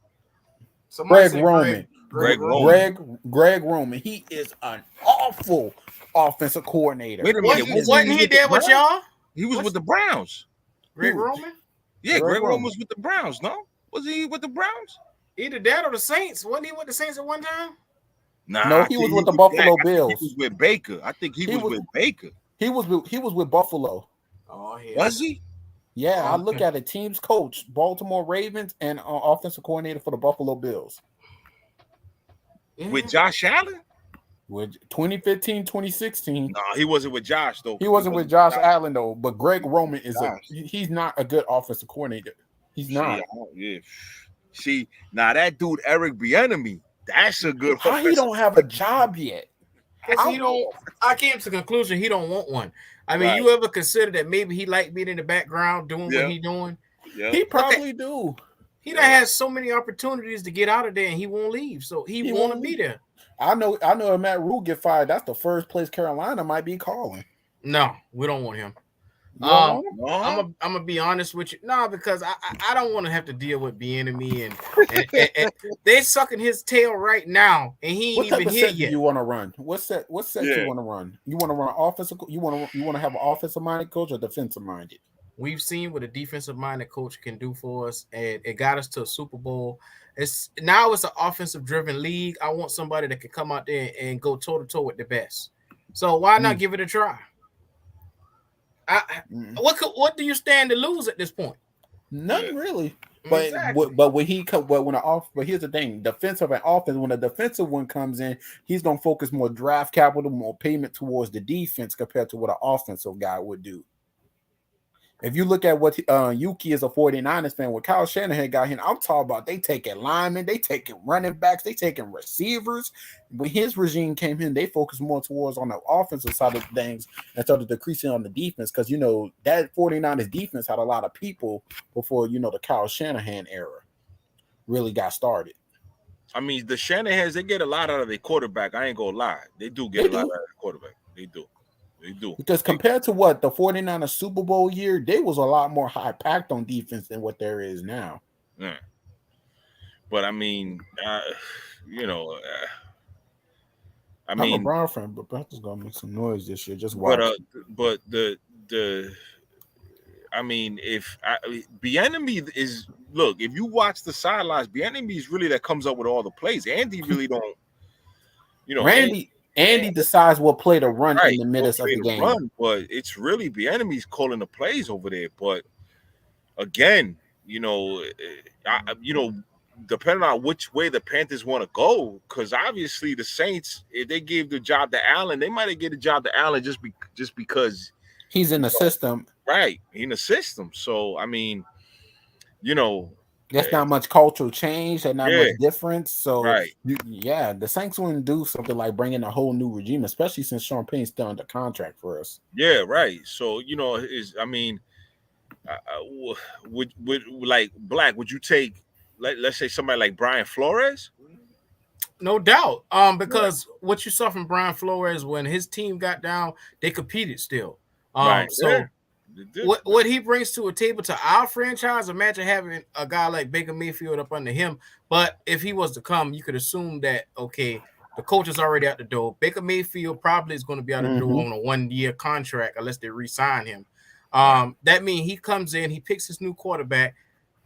Greg Roman. Greg Roman. He is an awful offensive coordinator. Wait a minute. Wasn't he there with y'all? He was with the Browns. Greg Roman? Yeah, Greg Roman was with the Browns. No, was he with the Browns? Either that or the Saints. Wasn't he with the Saints at one time? Nah, No, he was with the Buffalo Bills. He was with Baker. I think he was with Baker. He was with Buffalo. Oh, yeah. Was he? Yeah, I look at it. Team's coach, Baltimore Ravens, and offensive coordinator for the Buffalo Bills. With Josh Allen? With 2015, 2016. No, he wasn't with Josh, though. He wasn't with Josh Allen, though. But Greg Roman he's not a good offensive coordinator. He's not. Yeah. See, now that dude, Eric Bieniemy, that's a good. How he don't have a job yet? I came to the conclusion he don't want one. I mean, you ever consider that maybe he like being in the background doing what he doing? Yeah. He probably do. He done has so many opportunities to get out of there, and he won't leave. So he want to be there. I know. If Matt Rule get fired, that's the first place Carolina might be calling. No, we don't want him. No? I'm gonna be honest with you. No, because I don't want to have to deal with Bieniemy and they sucking his tail right now, and he ain't even here yet. You want to run? What set you want to run? You want to run offensive? You want to have an offensive minded coach or defensive minded? We've seen what a defensive minded coach can do for us, and it got us to a Super Bowl. It's an offensive driven league. I want somebody that can come out there and go toe to toe with the best. So why not give it a try? What do you stand to lose at this point? Nothing really. But exactly. but here's the thing: defensive and offense. When the defensive one comes in, he's gonna focus more draft capital, more payment towards the defense compared to what an offensive guy would do. If you look at what Yuki is a 49ers fan, what Kyle Shanahan got him, I'm talking about they taking linemen, they taking running backs, they taking receivers. When his regime came in, they focused more towards on the offensive side of things and started decreasing on the defense because, that 49ers defense had a lot of people before, the Kyle Shanahan era really got started. I mean, the Shanahans, they get a lot out of their quarterback. I ain't going to lie. They do get a lot out of their quarterback. They do. Because compared to what the 49ers Super Bowl year, there was a lot more high packed on defense than what there is now. Yeah. But I mean, I mean, I'm a Brown fan, but Panthers gonna make some noise this year. Just watch. But I mean, Bieniemy is if you watch the sidelines, Bieniemy is really that comes up with all the plays. Andy really don't. Andy decides what play to run in the midst of the game. But it's really Bieniemy's calling the plays over there. But again, depending on which way the Panthers want to go, because obviously the Saints, if they gave the job to Allen, they might have given the job to Allen just because he's in the system. Right, in the system. So I mean, there's not much cultural change and not much difference. So, the Saints wouldn't do something like bring in a whole new regime, especially since Sean Payne's still under contract for us. Yeah, right. So, would like Black? Would you take, let's say, somebody like Brian Flores? No doubt. Because what you saw from Brian Flores when his team got down, they competed still. What he brings to a table to our franchise, imagine having a guy like Baker Mayfield up under him. But if he was to come, you could assume that, okay, the coach is already out the door. Baker Mayfield probably is going to be out the door on a 1-year contract unless they re-sign him. That means he comes in, he picks his new quarterback.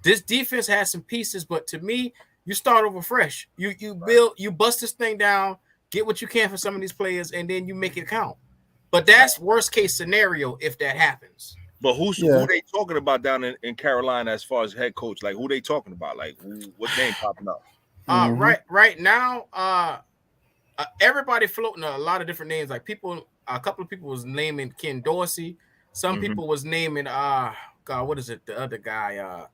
This defense has some pieces, but to me, you start over fresh. You bust this thing down, get what you can for some of these players, and then you make it count. But that's worst case scenario if that happens. But who they talking about down in Carolina as far as head coach? Like, who they talking about? Like, what name popping up? Right now, everybody floating a lot of different names. Like a couple of people was naming Ken Dorsey. Some people was naming what is it? The other guy,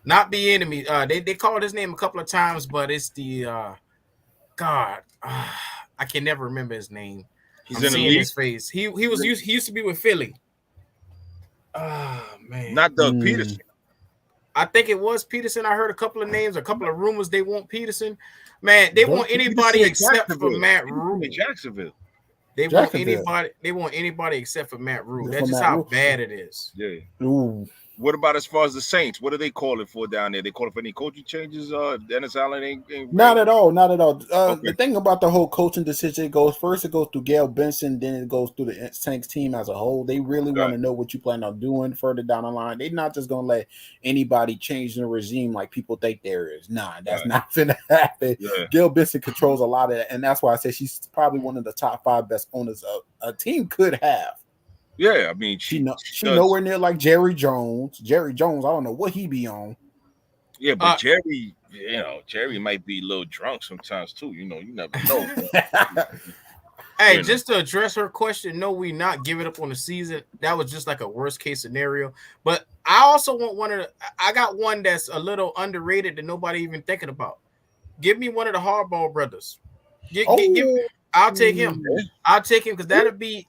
not Bieniemy. They called his name a couple of times, but it's the I can never remember his name. I'm seeing his face. He used to be with Philly. Oh man, not Doug Peterson. I think it was Peterson. I heard a couple of names, a couple of rumors. They want Peterson. Man, they want anybody except for Matt Rule. Jacksonville. They want anybody except for Matt Rule. That's just how bad it is. Yeah. Ooh. What about as far as the Saints? What are they calling for down there? They calling for any coaching changes? Dennis Allen ain't Not at all. Not at all. Okay. The thing about the whole coaching decision, it goes through Gail Benson, then it goes through the Saints team as a whole. They really want to know what you plan on doing further down the line. They're not just going to let anybody change the regime like people think there is. Nah, that's not going to happen. Yeah. Gail Benson controls a lot of that, and that's why I say she's probably one of the top 5 best owners a team could have. Yeah, I mean, she nowhere near like Jerry Jones. Jerry Jones, I don't know what he be on. Yeah, but Jerry, Jerry might be a little drunk sometimes too. You never know. Hey, just to address her question, no, we not giving up on the season. That was just like a worst case scenario. But I also want I got one that's a little underrated that nobody even thinking about. Give me one of the Harbaugh brothers. I'll take him. I'll take him because that'll be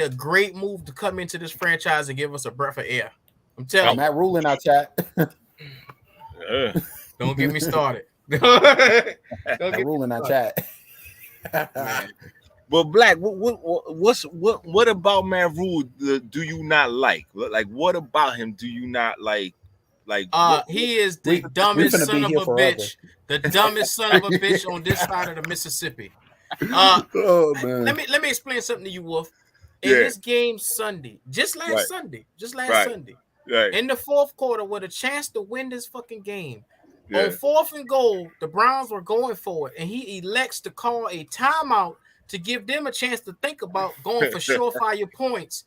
a great move to come into this franchise and give us a breath of air. I'm telling you. Matt Rule in our chat. Don't get me started. Matt Rule in our chat. Well, Black, what about Matt Rule do you not like? Like, what about him do you not like? He is the dumbest son of a bitch. The dumbest son of a bitch on this side of the Mississippi. Oh man. Let me explain something to you, Wolf. In this game Sunday, just last Sunday, in the fourth quarter, with a chance to win this fucking game, on 4th and goal, the Browns were going for it, and he elects to call a timeout to give them a chance to think about going for surefire points.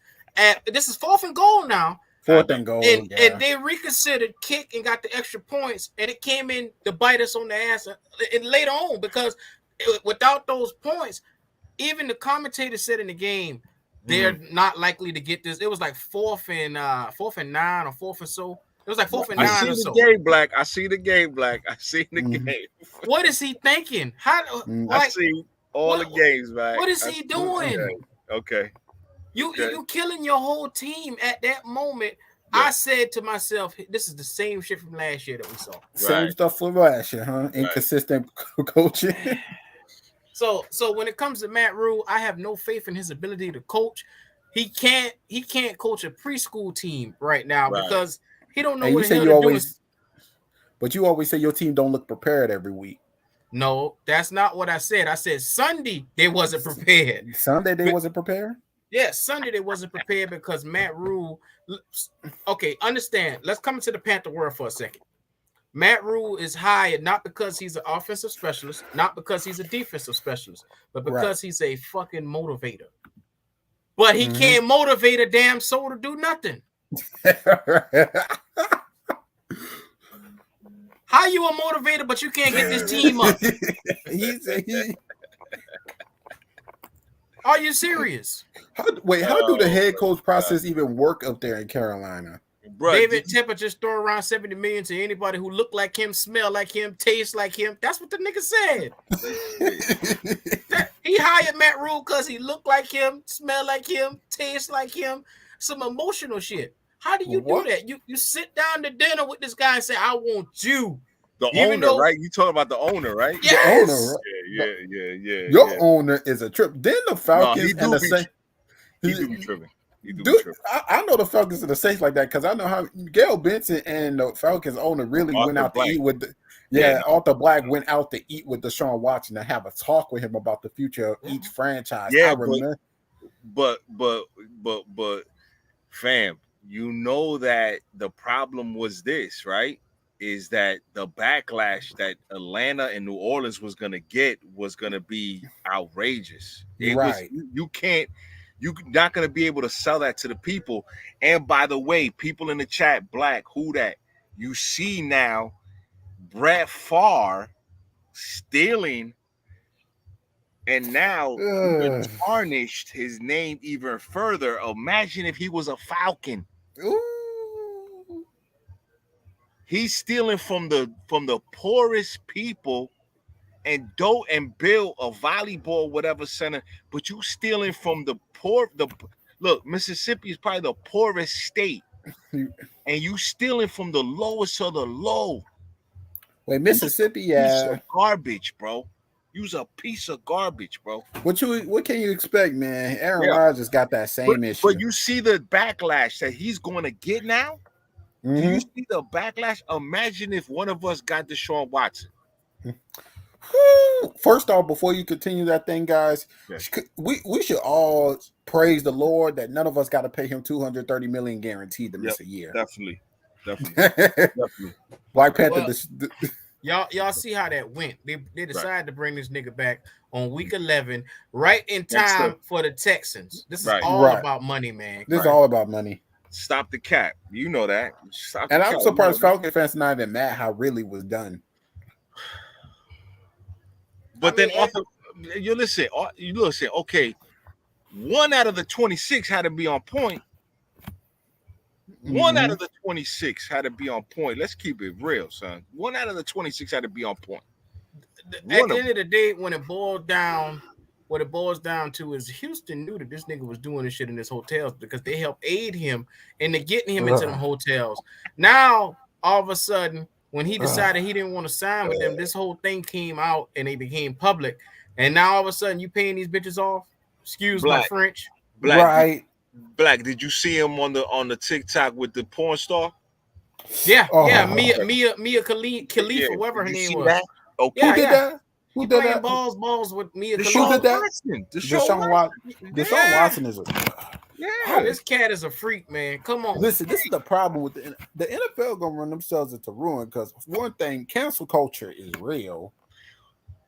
This is 4th and goal now. 4th and goal, and they reconsidered kick and got the extra points, and it came in to bite us on the ass and later on because without those points, even the commentator said in the game they're not likely to get this. It was like 4th and 9 or 4th and so. It was like 4th and 9 or so. I see the game, Black. I see the game. What is he thinking? I see all the games, man. What is he doing? Okay. You killing your whole team at that moment. Yeah. I said to myself, this is the same shit from last year that we saw. Same stuff from last year, huh? Inconsistent coaching. So when it comes to Matt Rule, I have no faith in his ability to coach. He can't coach a preschool team right now because he don't know what the hell to do. But you always say your team don't look prepared every week. No, that's not what I said. I said Sunday they wasn't prepared. Sunday they wasn't prepared? Yeah, Sunday they wasn't prepared because Matt Rule. Okay, understand. Let's come into the Panther world for a second. Matt Rule is hired not because he's an offensive specialist, not because he's a defensive specialist, but because he's a fucking motivator. But he can't motivate a damn soul to do nothing. How you a motivator, but you can't get this team up? Are you serious? How do the head coach process even work up there in Carolina? Bruh, David Tepper just throw around $70 million to anybody who look like him, smell like him, taste like him. That's what the nigga said. He hired Matt Rule because he looked like him, smell like him, taste like him. Some emotional shit. How do you do that? You sit down to dinner with this guy and say, "I want you." The owner, right? You talking about the owner, right? Yes. The owner, right? Yeah. Your owner is a trip. Then the Falcons and the Saints. He do be tripping. I know the Falcons and the Saints like that because I know how Gail Benson and the Falcons owner really went out to eat with Arthur Black went out to eat with Deshaun Watson to have a talk with him about the future of each franchise. Yeah, but fam, you know that the problem was this, right? Is that the backlash that Atlanta and New Orleans was gonna get was gonna be outrageous. You're not gonna be able to sell that to the people. And by the way, people in the chat, Black, who that? You see now Brett Favre stealing, and now tarnished his name even further. Imagine if he was a Falcon. Ooh. He's stealing from the poorest people and build a volleyball whatever center, but you stealing from the poor. Look, Mississippi is probably the poorest state, and you stealing from the lowest of the low. Wait, Mississippi, piece of garbage, bro. You's a piece of garbage, bro. What can you expect, man? Aaron Yeah. Rodgers got that same issue. But you see the backlash that he's going to get now? Do you see the backlash? Imagine if one of us got Deshaun Watson. First off, before you continue that thing, guys, we should all praise the Lord that none of us got to pay him $230 million guaranteed to miss a year. Definitely. Black Panther. Y'all see how that went. They decided to bring this nigga back on week 11, right in time for the Texans. This is all about money, man. This is all about money. Stop the cap. You know that. I'm surprised Falcon fans not even mad how really was done. But then also, you listen. Okay, 1 out of the 26 had to be on point. 1 out of the 26 had to be on point. Let's keep it real, son. 1 out of the 26 had to be on point. At the end of the day, when it boils down to is Houston knew that this nigga was doing this shit in his hotels because they helped aid him into getting him into them hotels. Now, all of a sudden, when he decided he didn't want to sign with them, this whole thing came out and they became public. And now all of a sudden you paying these bitches off? Excuse my French. Black, did you see him on the TikTok with the porn star? Yeah, Mia Khalifa, whatever her name was. Okay. Who did that? Who did that? Balls with Mia Khalifa. Deshaun Watson is a this cat is a freak, man. Come on. Listen, this is the problem with the NFL gonna run themselves into ruin because one thing, cancel culture is real.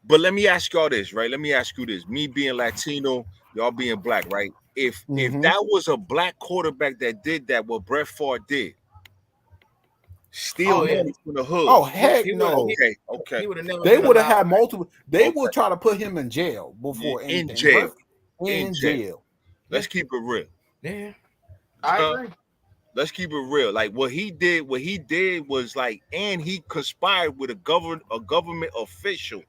But let me ask y'all this, right? Let me ask you this. Me being Latino, y'all being black, right? If that was a black quarterback that did that, what Brett Favre did, steal money from the hood. Oh heck no! Okay. They would have had multiple. They would try to put him in jail before anything. In jail. Let's keep it real. Yeah, I agree. Let's keep it real. Like what he did was like, and he conspired with a government official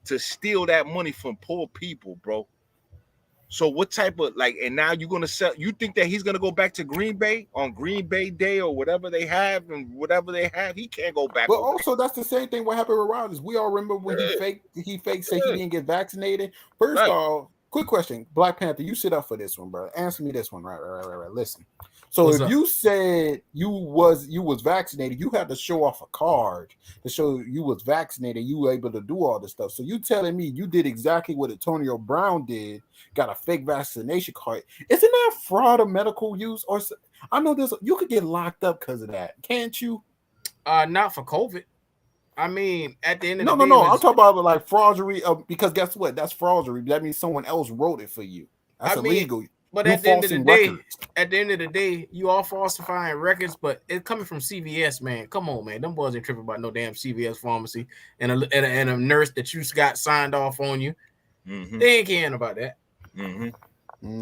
to steal that money from poor people, bro. So what type of and now you're gonna sell? You think that he's gonna go back to Green Bay on Green Bay Day or whatever they have and whatever they have? He can't go back. But also, that's the same thing. What happened with Rodgers? We all remember when he faked said he didn't get vaccinated. First off, quick question, Black Panther, you sit up for this one, bro. Answer me this one, right. Listen. So if you said you was vaccinated, you had to show off a card to show you was vaccinated. You were able to do all this stuff. So you telling me you did exactly what Antonio Brown did, got a fake vaccination card. Isn't that fraud of medical use? Or I know you could get locked up because of that, can't you? Not for COVID. I mean, at the end of the day, no. I'm talking about like fraudery. Because guess what? That's fraudery. That means someone else wrote it for you. That's illegal. But at the end of the day, you all falsifying records, but it's coming from CVS, man. Come on, man. Them boys ain't tripping about no damn CVS pharmacy and a nurse that you got signed off on you. They ain't caring about that.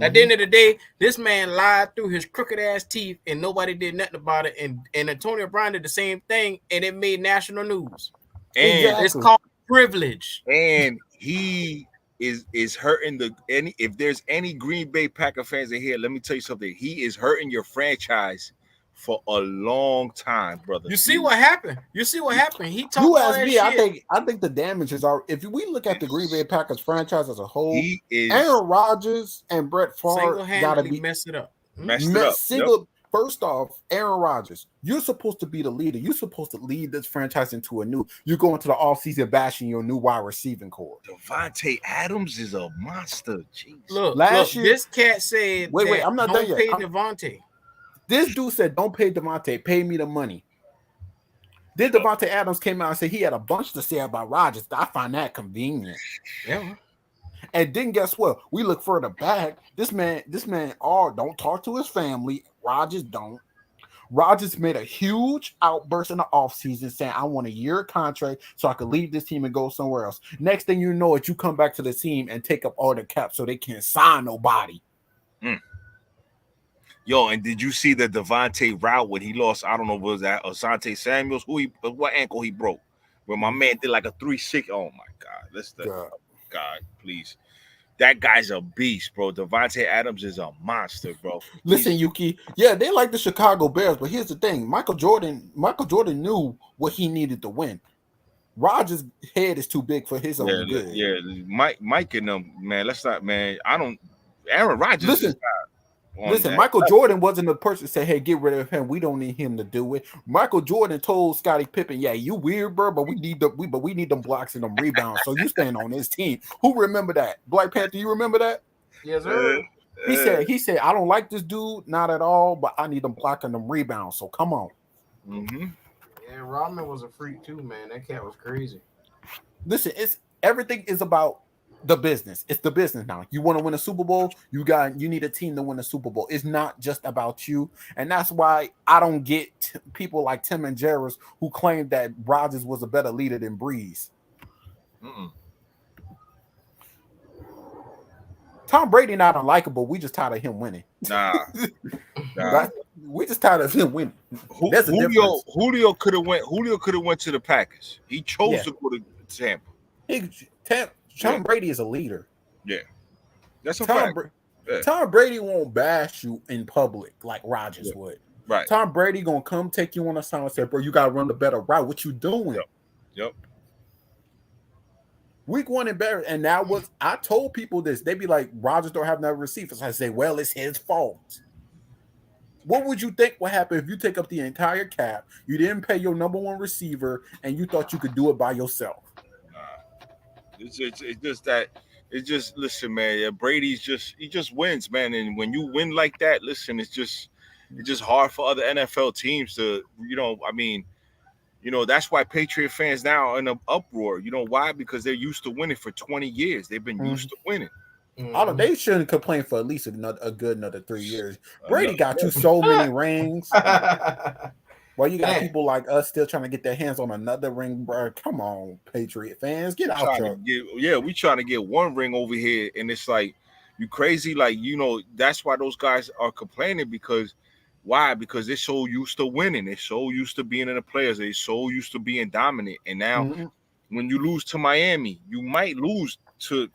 At the end of the day, this man lied through his crooked ass teeth and nobody did nothing about it. And Antonio Brown did the same thing and it made national news. And it's called privilege. And he is hurting if there's any Green Bay Packer fans in here, let me tell you something. He is hurting your franchise for a long time, brother. You see what happened? He talked you asked me, shit. I think the damages are, if we look at the Green Bay Packers franchise as a whole, Aaron Rodgers and Brett Favre gotta be mess it up. First off, Aaron Rodgers, you're supposed to be the leader. You're supposed to lead this franchise into you're going to the offseason bashing your new wide receiving core. Davante Adams is a monster. Jeez. Look, year, this cat said, wait, I'm not done yet. Pay Davante. This dude said, don't pay Davante, pay me the money. Then Davante Adams came out and said he had a bunch to say about Rodgers. I find that convenient. Yeah. And then guess what? We look further back. This man don't talk to his family. Rodgers don't. Rodgers made a huge outburst in the offseason saying, I want a year contract so I could leave this team and go somewhere else. Next thing you know it, you come back to the team and take up all the cap so they can't sign nobody. Yo, and did you see the Davante route when he lost? I don't know, was that Asante Samuels? What ankle he broke? Where my man did like a 3-6. Oh my God. God, please. That guy's a beast, bro. Davante Adams is a monster, bro. Listen, Yuki. Yeah, they like the Chicago Bears, but here's the thing. Michael Jordan knew what he needed to win. Rodgers' head is too big for his own good. Yeah. Mike and them, man. Let's not, man. Aaron Rodgers Listen, is not on listen. that. Michael Jordan wasn't the person to say, "Hey, get rid of him. We don't need him to do it." Michael Jordan told Scottie Pippen, "Yeah, you weird, bro, but we need them blocks and them rebounds. So you stand on this team." Who remember that? Black Panther, you remember that? Yes, sir. He said, "I don't like this dude, not at all, but I need them blocking them rebounds. So come on." Mm-hmm. Yeah, Rodman was a freak too, man. That cat was crazy. Listen, everything is about the business. It's the business now. You want to win a Super Bowl, you need a team to win a Super Bowl. It's not just about you. And that's why I don't get people like Tim and Jarvis who claim that Rodgers was a better leader than Breeze. Tom Brady not unlikable. We just tired of him winning. Nah. We just tired of him winning. That's a difference. Julio could have went to the Packers. He chose to go to Tampa. Tom Brady is a leader. Yeah, that's a fact. Tom Brady won't bash you in public like Rodgers would. Right. Tom Brady gonna come take you on a side and say, "Bro, you gotta run the better route. What you doing?" Yep. Week 1 embarrassed, and that was I told people this. They be like, "Rodgers don't have no receivers." I say, "Well, it's his fault." What would you think would happen if you take up the entire cap, you didn't pay your number 1 receiver, and you thought you could do it by yourself? It's just listen, man. Brady's he just wins, man. And when you win like that, listen, it's just hard for other NFL teams to, that's why Patriot fans now are in an uproar. You know why? Because they're used to winning for 20 years. They've been used to winning. They shouldn't complain for at least another 3 years. Brady got you so many rings. Well, you got people like us still trying to get their hands on another ring, bro. Come on, Patriot fans, get out there. We trying to get 1 ring over here, and it's like, you crazy. Like, that's why those guys are complaining, because why? Because they're so used to winning. They're so used to being in the players. They're so used to being dominant. And now when you lose to Miami, you might lose to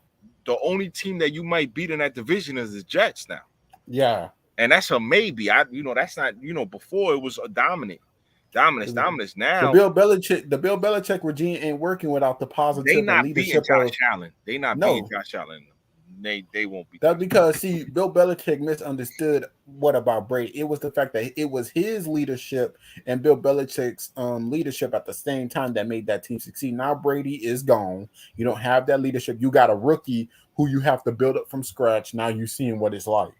the only team that you might beat in that division is the Jets now. Yeah. And that's a maybe. That's not, before it was a dominance. Now the Bill Belichick regime ain't working without the positive they not leadership beating Josh Allen. They not beating Josh Allen. They won't be. That's because Bill Belichick misunderstood what about Brady. It was the fact that it was his leadership and Bill Belichick's leadership at the same time that made that team succeed. Now Brady is gone. You don't have that leadership. You got a rookie who you have to build up from scratch. Now you're seeing what it's like.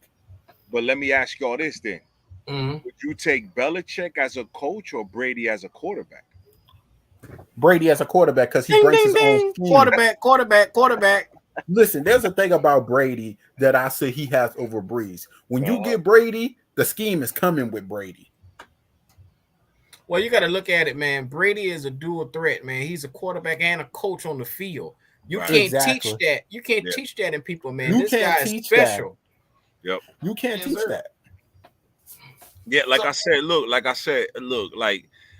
But let me ask y'all this then. Would you take Belichick as a coach or Brady as a quarterback? Brady as a quarterback, because he brings his own team. Quarterback. Listen, there's a thing about Brady that I say he has over Breeze. When you get Brady, the scheme is coming with Brady. Well, you got to look at it, man. Brady is a dual threat, man. He's a quarterback and a coach on the field. You can't teach that. You can't teach that in people, man. This guy is special. Yep. You can't teach that. Yeah, like I said, like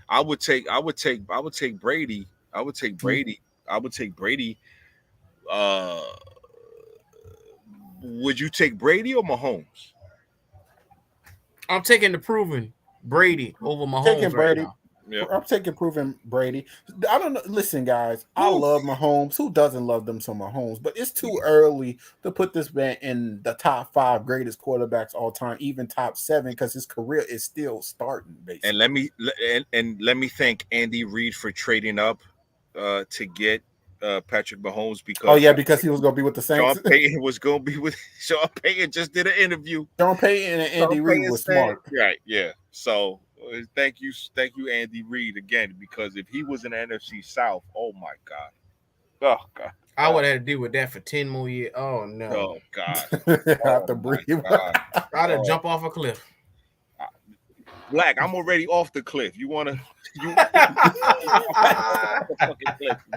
I would take Brady. Would you take Brady or Mahomes? I'm taking the proven Brady over Mahomes right now. Yep. I'm taking proven Brady. I don't know. Listen, guys, I love Mahomes. Who doesn't love them some Mahomes? But it's too early to put this man in the top 5 greatest quarterbacks all time, even top 7, because his career is still starting. Basically. And let me thank Andy Reid for trading up to get Patrick Mahomes, because he was going to be with the Saints. Sean Payton was going to be with Sean Payton. Just did an interview. Sean Payton and Andy Reid was smart, right? Yeah. So. Thank you, Andy Reid, again, because if he was in the NFC South, oh my God, I would have to deal with that for 10 more years. Oh no, oh God, have to breathe. I'd have jump off a cliff. Black, I'm already off the cliff. You wanna?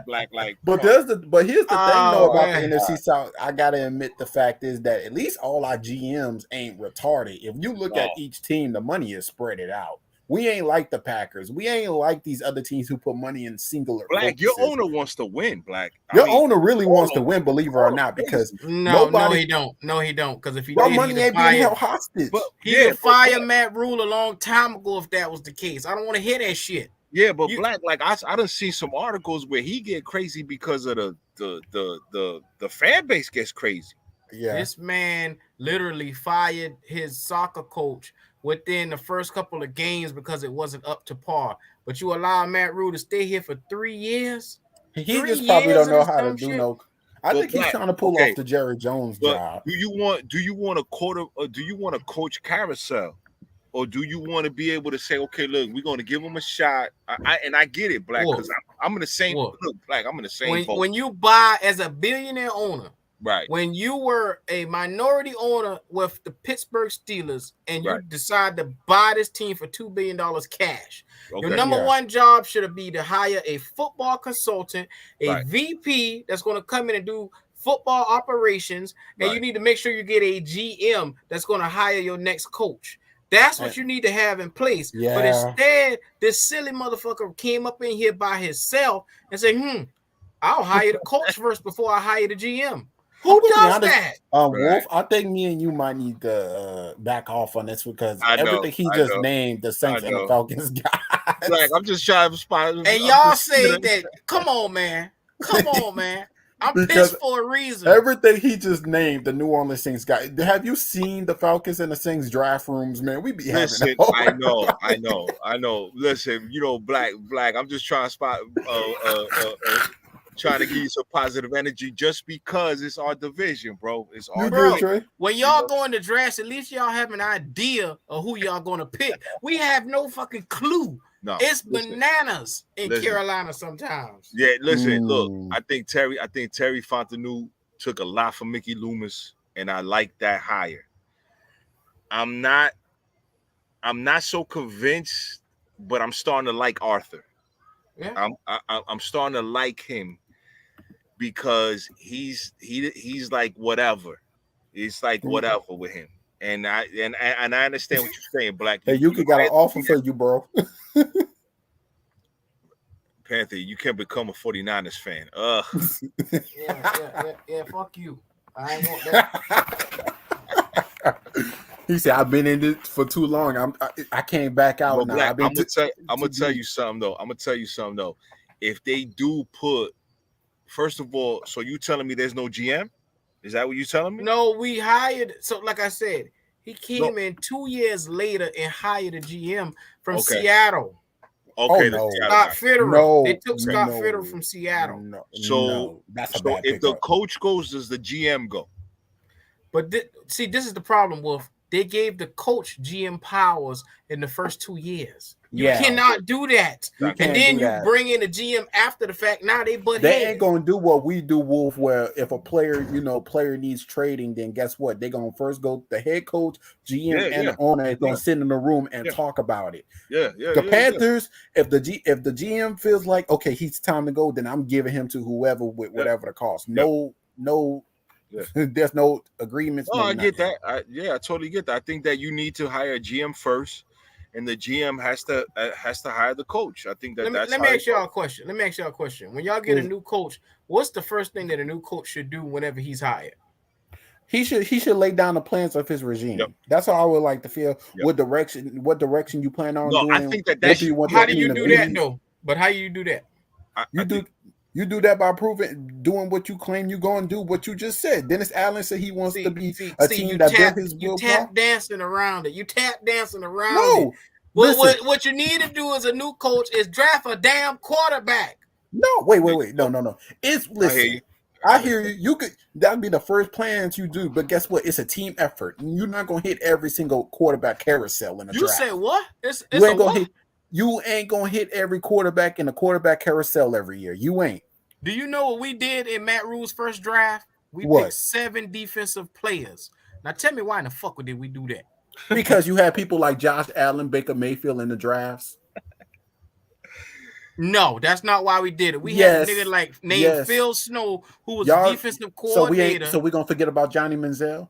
Black, like. But here's the thing though about the NFC South. I gotta admit, the fact is that at least all our GMs ain't retarded. If you look at each team, the money is spread it out. We ain't like the Packers. We ain't like these other teams who put money in singular. Black, your owner wants to win, Black. Your owner really wants to win, believe it or not, because no, he don't. No, he don't. Because if he did, money ain't being held hostage. He could fire Matt Rule a long time ago if that was the case. I don't want to hear that shit. Yeah, but Black, like I done seen some articles where he get crazy because of the fan base gets crazy. Yeah. This man literally fired his soccer coach within the first couple of games because it wasn't up to par. But you allow Matt Rule to stay here for 3 years? He 3 just probably years don't know of this how to dumb do shit? no. I But think he's Black, trying to pull okay, off the Jerry Jones but job. do you want a quarter, or do you want a coach carousel? Or do you want to be able to say, okay, look, we're going to give him a shot? I get it, Black, because I'm in the same look, Black. I'm in the same boat. When you buy as a billionaire owner, right? When you were a minority owner with the Pittsburgh Steelers, and you decide to buy this team for $2 billion cash, your number one job should be to hire a football consultant, a VP that's going to come in and do football operations, and you need to make sure you get a GM that's going to hire your next coach. That's what you need to have in place. Yeah. But instead, this silly motherfucker came up in here by himself and said, I'll hire the coach first before I hire the GM. Who does that? Wolf, I think me and you might need to back off on this because everything he just named the Saints and the Falcons guys. Like, I'm just trying to spot. And y'all say that, come on, man. Come on, man. I'm pissed for a reason. Everything he just named, the New Orleans Saints guy. Have you seen the Falcons and the Saints draft rooms, man? We be having. I know. Listen, Black. I'm just trying to spot. Trying to give you some positive energy just because it's our division, bro. It's our division. When y'all go in the draft, at least y'all have an idea of who y'all going to pick. We have no fucking clue. No, it's bananas in Carolina sometimes. Yeah, listen, look, I think Terry Fontenot took a lot from Mickey Loomis, and I like that hire. I'm not so convinced, but I'm starting to like Arthur. Yeah. I'm starting to like him because he's like whatever. It's like whatever with him. And I understand what you're saying, Black. Hey, you got an offer for you, bro. Panther, you can become a 49ers fan. Yeah, fuck you. I ain't want that. He said, I've been in it for too long. I can't back out now. Black, I'm gonna tell you something though. If they do put, first of all, so you telling me there's no GM? Is that what you telling me? No, we hired. So, like I said, he came in 2 years later and hired a GM from Seattle. Okay, Scott Fitterer. They took Scott Fitterer from Seattle. That's if the coach goes, does the GM go? But this is the problem, Wolf. They gave the coach GM powers in the first 2 years. You cannot do that. And then you bring in a GM after the fact. Now they ain't gonna do what we do, Wolf. Where if a player needs trading, then guess what? They're gonna first go the head coach, GM, and the owner is gonna sit in the room and talk about it. The Panthers, if the GM feels like okay, he's time to go, then I'm giving him to whoever with whatever the cost. No. There's no agreements. Oh, I get that. I totally get that. I think that you need to hire a GM first, and the GM has to hire the coach. I think that let me ask y'all a question. When y'all get a new coach, what's the first thing that a new coach should do whenever he's hired? He should lay down the plans of his regime. Yep. That's how I would like to feel. Yep. What direction you plan on doing? I think that's how do you do that though? But how do you do that? You do that by doing what you claim you're going to do, what you just said. Dennis Allen said he wants to be a team that built his will. You tap dancing around it. No. What you need to do as a new coach is draft a damn quarterback. No, wait. No. I hear you. You could that'd be the first plans you do, but guess what? It's a team effort. You're not gonna hit every single quarterback carousel in a draft. You say what? You ain't gonna hit every quarterback in a quarterback carousel every year. You ain't. Do you know what we did in Matt Rule's first draft? We picked 7 defensive players. Now tell me why in the fuck did we do that? Because you had people like Josh Allen, Baker Mayfield in the drafts. No, that's not why we did it. We had a nigga named Phil Snow who was a defensive coordinator. So we gonna forget about Johnny Manziel?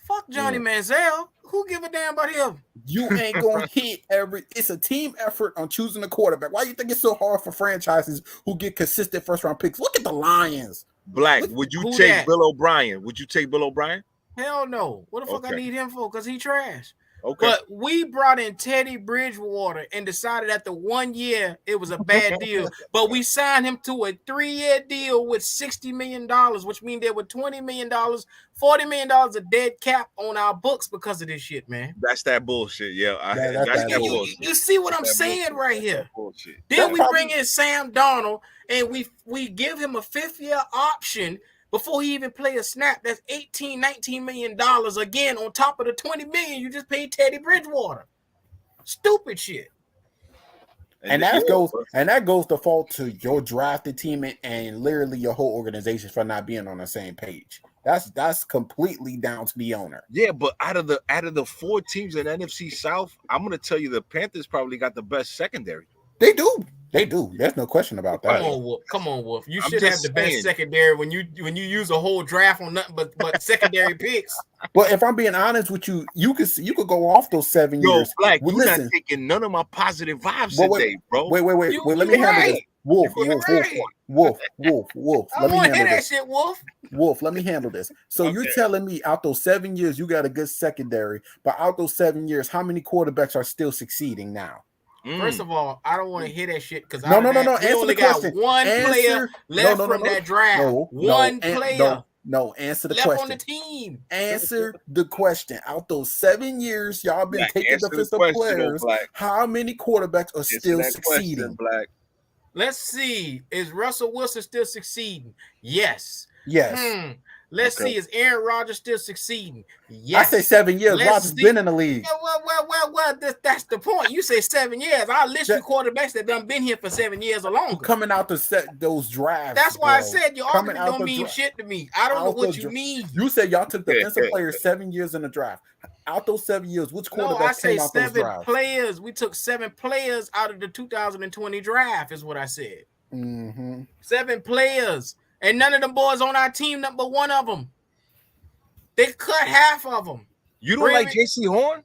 Fuck Johnny Manziel. Who give a damn about him? You ain't gonna hit it's a team effort on choosing a quarterback. Why do you think it's so hard for franchises who get consistent first round picks? Look at the Lions. Black, would you take Bill O'Brien? Would you take Bill O'Brien? Hell no. What the fuck I need him for? Because he trash. Okay. But we brought in Teddy Bridgewater and decided after 1 year it was a bad deal. But we signed him to a 3-year deal with $60 million, which means there were $20 million, $40 million of dead cap on our books because of this shit, man. That's that bullshit. Yeah, That's that's that that bullshit. bullshit. You see what I'm That's that saying bullshit. right That's here? that bullshit. Then we bring in Sam Darnold and we give him a 5th-year option before he even play a snap. That's $19 million again on top of the $20 million you just paid Teddy Bridgewater. Stupid shit. And that goes to fault to your drafted team and literally your whole organization for not being on the same page. That's completely down to the owner. Yeah, but out of the 4 teams in NFC South, I'm gonna tell you the Panthers probably got the best secondary. They do. There's no question about that. Come on, Wolf. You I'm should just have the best saying. secondary when you use a whole draft on nothing but secondary picks. Well, if I'm being honest with you, you could go off those 7 years. Black, well, you're not taking none of my positive vibes today, bro. Wait. Let me handle this. Wolf. I want to hear that shit, Wolf. Wolf, let me handle this. So you're telling me out those 7 years you got a good secondary, but out those 7 years, how many quarterbacks are still succeeding now? First of all, I don't want to hear that shit because no. We Answer only the question. got one player left from that draft. One player. No, answer the left question. On the team. Answer the question. Out those 7 years, y'all been taking defensive players. How many quarterbacks are still succeeding? Black. Let's see. Is Russell Wilson still succeeding? Yes. Let's see. Is Aaron Rodgers still succeeding? Yes. I say 7 years. Rodgers been in the league. Well. That's the point. You say 7 years. I'll list you quarterbacks that done been here for 7 years or longer. Coming out to set those drafts. That's why I said your argument don't mean shit to me. I don't know what you mean. You said y'all took defensive players 7 years in the draft. Out those 7 years, which quarterbacks came out those drafts? 7 players. We took 7 players out of the 2020 draft, is what I said. 7 players. And none of them boys on our team, number one of them. They cut half of them. You don't like J.C. Horn?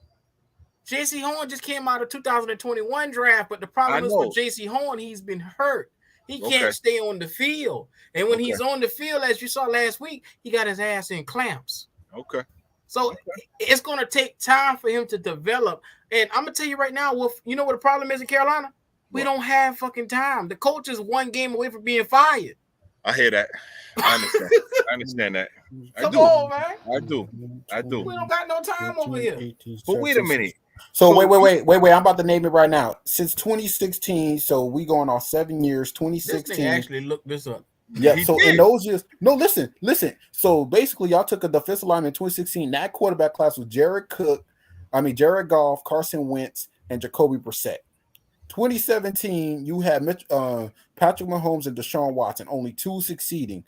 J.C. Horn just came out of 2021 draft, but the problem is with J.C. Horn, he's been hurt. He can't stay on the field. And when he's on the field, as you saw last week, he got his ass in clamps. So it's going to take time for him to develop. And I'm going to tell you right now, Wolf, you know what the problem is in Carolina? We don't have fucking time. The coach is 1 game away from being fired. I hear that. I understand that. Come on, man. I do. We don't got no time over here. But wait a minute. So wait. I'm about to name it right now. Since 2016, so we going off 7 years. 2016. This thing actually looked this up. Yeah. So in those years, no, listen. So basically, y'all took a defensive lineman in 2016. That quarterback class was Jared Goff, Carson Wentz, and Jacoby Brissett. 2017, you had Patrick Mahomes and Deshaun Watson, only 2 succeeding.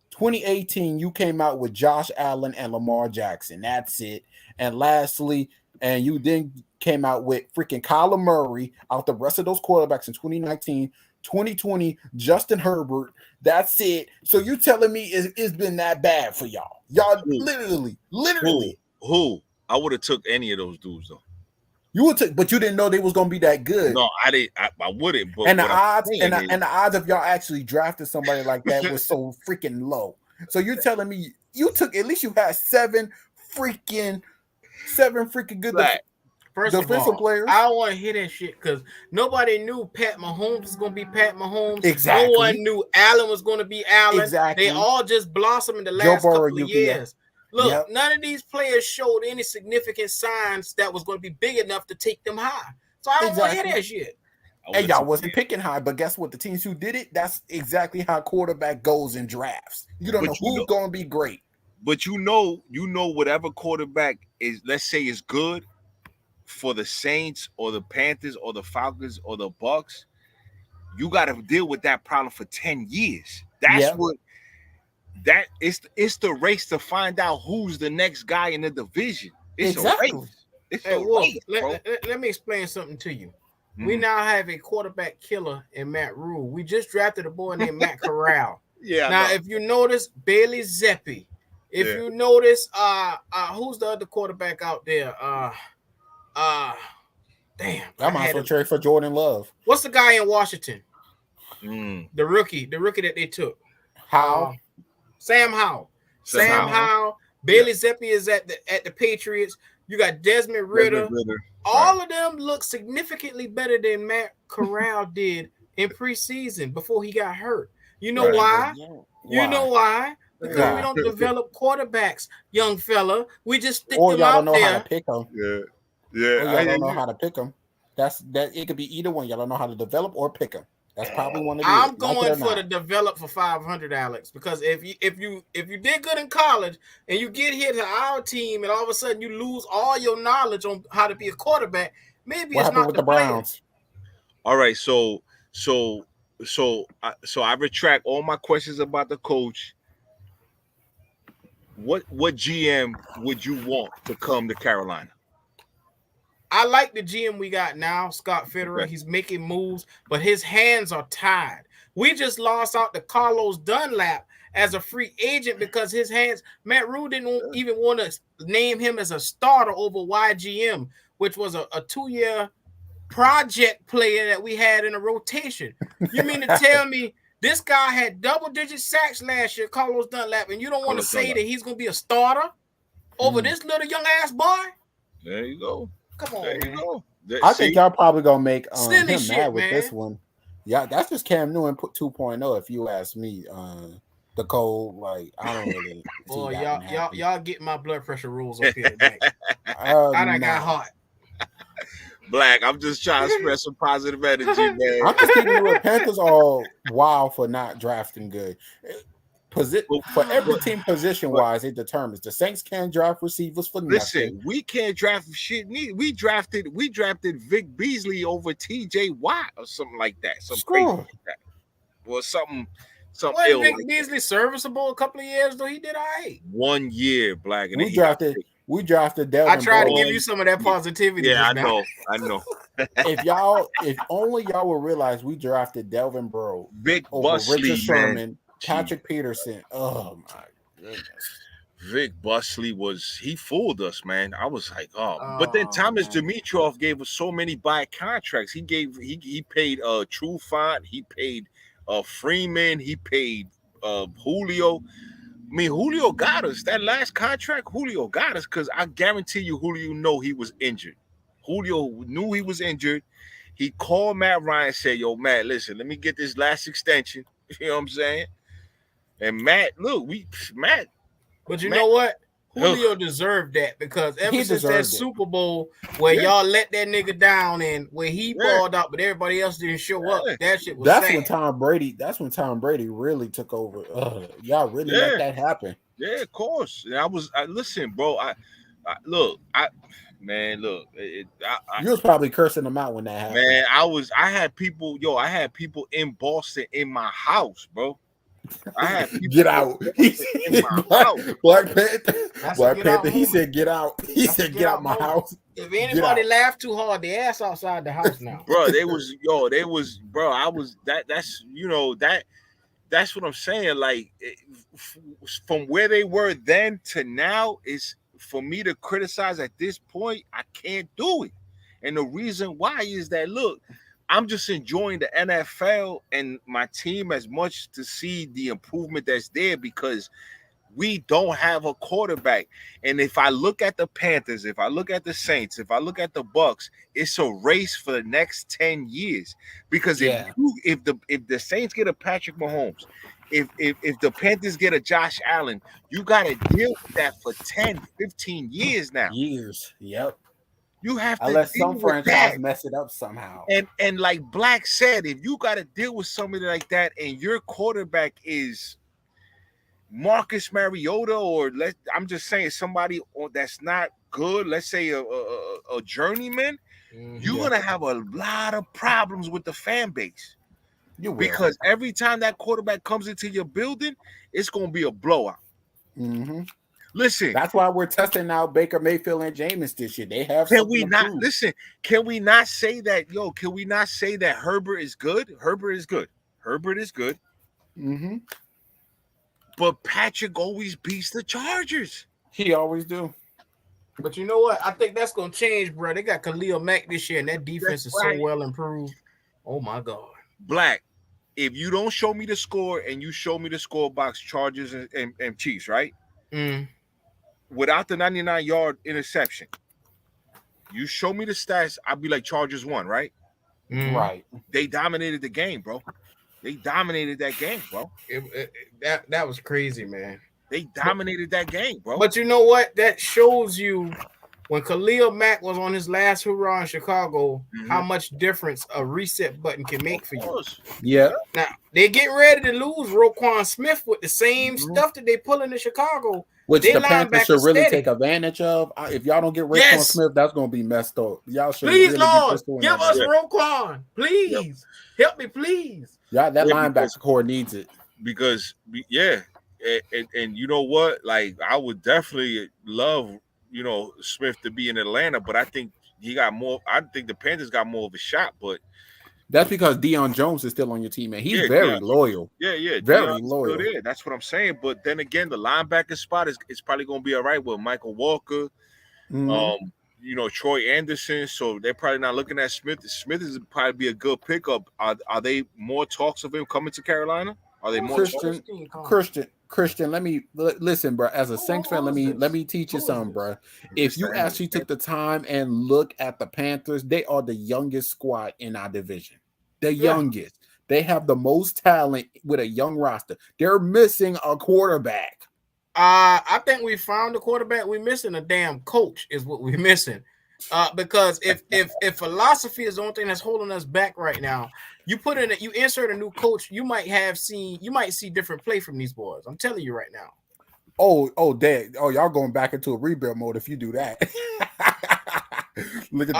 2018, you came out with Josh Allen and Lamar Jackson. That's it. And lastly, and you then came out with freaking Kyler Murray out the rest of those quarterbacks in 2019. 2020, Justin Herbert. That's it. So you're telling me it's been that bad for y'all? Y'all literally. Who? I would have took any of those dudes though. You would take, but you didn't know they was gonna be that good. No, I didn't. I wouldn't. But and the odds, and the odds of y'all actually drafted somebody like that was so freaking low. So you're telling me you took at least you had 7 freaking good defensive players. I don't want to hear that shit because nobody knew Pat Mahomes was gonna be Pat Mahomes. Exactly. No one knew Allen was gonna be Allen. Exactly. They all just blossomed in the last couple of years. Look, none of these players showed any significant signs that was going to be big enough to take them high. So I don't want to hear that shit. And y'all wasn't picking high, but guess what? The teams who did it, that's exactly how quarterback goes in drafts. You don't know who's going to be great. But you know whatever quarterback is, let's say, is good for the Saints or the Panthers or the Falcons or the Bucks, you got to deal with that problem for 10 years. That's what. That it's the race to find out who's the next guy in the division. It's a race. It's a race, bro. Let me explain something to you. We now have a quarterback killer in Matt Rule. We just drafted a boy named Matt Corral. Now, if you notice, Bailey Zappi. If you notice, who's the other quarterback out there? Damn. I might as well trade for Jordan Love. What's the guy in Washington? The rookie that they took. How? Sam Howell. Sam Howell. Bailey Zappi is at the Patriots. You got Desmond Ritter. All of them look significantly better than Matt Corral did in preseason before he got hurt. You know why? You know why? Because we don't develop quarterbacks, young fella. We just stick them out there. Or y'all don't know how to pick them. Yeah. Or y'all don't know how to pick them. It could be either one. Y'all don't know how to develop or pick them. That's probably one of the. I'm going for the develop for 500, Alex, because if you did good in college and you get here to our team and all of a sudden you lose all your knowledge on how to be a quarterback, maybe what it's not with the Browns. All right, so I retract all my questions about the coach. What GM would you want to come to Carolina? I like the GM we got now, Scott Fitterer. Okay. He's making moves, but his hands are tied. We just lost out to Carlos Dunlap as a free agent because his hands. Matt Rule didn't even want to name him as a starter over YGM, which was a 2-year project player that we had in a rotation. You mean to tell me this guy had double-digit sacks last year, Carlos Dunlap, and you don't want to say that he's going to be a starter over this little young-ass boy? There you go. Come on, man. I think y'all probably going to make him mad with this one. Yeah, that's just Cam Newton 2.0 if you ask me. The cold, like, I don't really. Boy, y'all get my blood pressure rules up here today. I done got hot. Black, I'm just trying to spread some positive energy, man. I'm just keeping it real. Panthers are wild for not drafting good. For every team position-wise, it determines. The Saints can't draft receivers for nothing. Listen, we can't draft shit. We drafted Vic Beasley over T.J. Watt or something like that. Something crazy like that. Or something ill. Vic Beasley serviceable a couple of years though? He did all right. 1 year, Black. And we drafted Delvin. I tried to give you some of that positivity. Yeah, I know. if only y'all would realize we drafted Delvin Burrow, Vic over Busley, Richard Sherman, man. Patrick Peterson. Oh my goodness. Vic Busley he fooled us, man. I was like, but then Thomas Dimitroff gave us so many buy contracts. He paid True Font, he paid Freeman, he paid Julio. I mean, Julio got us. That last contract, Julio got us because I guarantee you Julio knew he was injured. Julio knew he was injured. He called Matt Ryan and said, yo, Matt, listen, let me get this last extension. You know what I'm saying? And Matt, But you know what? Julio deserved that because ever since that Super Bowl where y'all let that nigga down and where he balled out, but everybody else didn't show up, that shit was sad. That's when Tom Brady really took over. Y'all really let that happen. Yeah, of course. And listen, bro. You was probably cursing them out when that happened. Man, I had people in Boston in my house, bro. I had people get out. In my house. Black Panther. He said, "Get out." He said, "Get out my house." If anybody laughed too hard, they ass outside the house now, bro. That's what I'm saying. Like, from where they were then to now is for me to criticize at this point. I can't do it, and the reason why is that look. I'm just enjoying the NFL and my team as much to see the improvement that's there because we don't have a quarterback. And if I look at the Panthers, if I look at the Saints, if I look at the Bucks, it's a race for the next 10 years. Because if the Saints get a Patrick Mahomes, if the Panthers get a Josh Allen, you got to deal with that for 10, 15 years now. Yep. You have to unless some franchise mess it up somehow. And like Black said, if you got to deal with somebody like that and your quarterback is Marcus Mariota I'm just saying somebody that's not good, let's say a journeyman, you're going to have a lot of problems with the fan base. Because every time that quarterback comes into your building, it's going to be a blowout. Mm-hmm. Listen, that's why we're testing out Baker Mayfield and Jameis this year. They have. Can we not listen? Can we not say that? Can we not say that Herbert is good? Herbert is good. Mm-hmm. But Patrick always beats the Chargers. He always do. But you know what? I think that's gonna change, bro. They got Khalil Mack this year, and that defense is so well improved. Oh my God, Black. If you don't show me the score and you show me the score box, Chargers and Chiefs, right? Mm. Without the 99-yard interception, You show me the stats, I'll be like Chargers won, right? Right. They dominated the game, bro. They dominated that game, bro. That was crazy, man. They dominated that game, bro. But you know what? That shows you when Khalil Mack was on his last hurrah in Chicago, how much difference a reset button can make for you. Yeah. Now they're getting ready to lose Roquan Smith with the same stuff that they pulling in Chicago. Which the Panthers should really take advantage of. If y'all don't get Roquan Smith, that's going to be messed up. Y'all should please, really Lord, give us Roquan. Please. Help me, please. Yeah, that linebacker core needs it. Because, and you know what? Like, I would definitely love, Smith to be in Atlanta, but I think he got more. I think the Panthers got more of a shot, but that's because Deion Jones is still on your team, man. He's very loyal. Yeah. Very Deion's loyal. Still there. That's what I'm saying. But then again, the linebacker spot is probably going to be all right with Michael Walker, Troy Anderson. So they're probably not looking at Smith. Smith is probably be a good pickup. Are they more talks of him coming to Carolina? Are they more Christian, let me listen, bro. As a Saints fan, let me teach you something, bro. If you actually took the time and look at the Panthers, they are the youngest squad in our division. The youngest. They have the most talent with a young roster. They're missing a quarterback. I think we found the quarterback. We're missing a damn coach, is what we're missing. Because if philosophy is the only thing that's holding us back right now, you insert a new coach, you might see different play from these boys. I'm telling you right now. Dad. Oh, y'all going back into a rebuild mode if you do that. Look at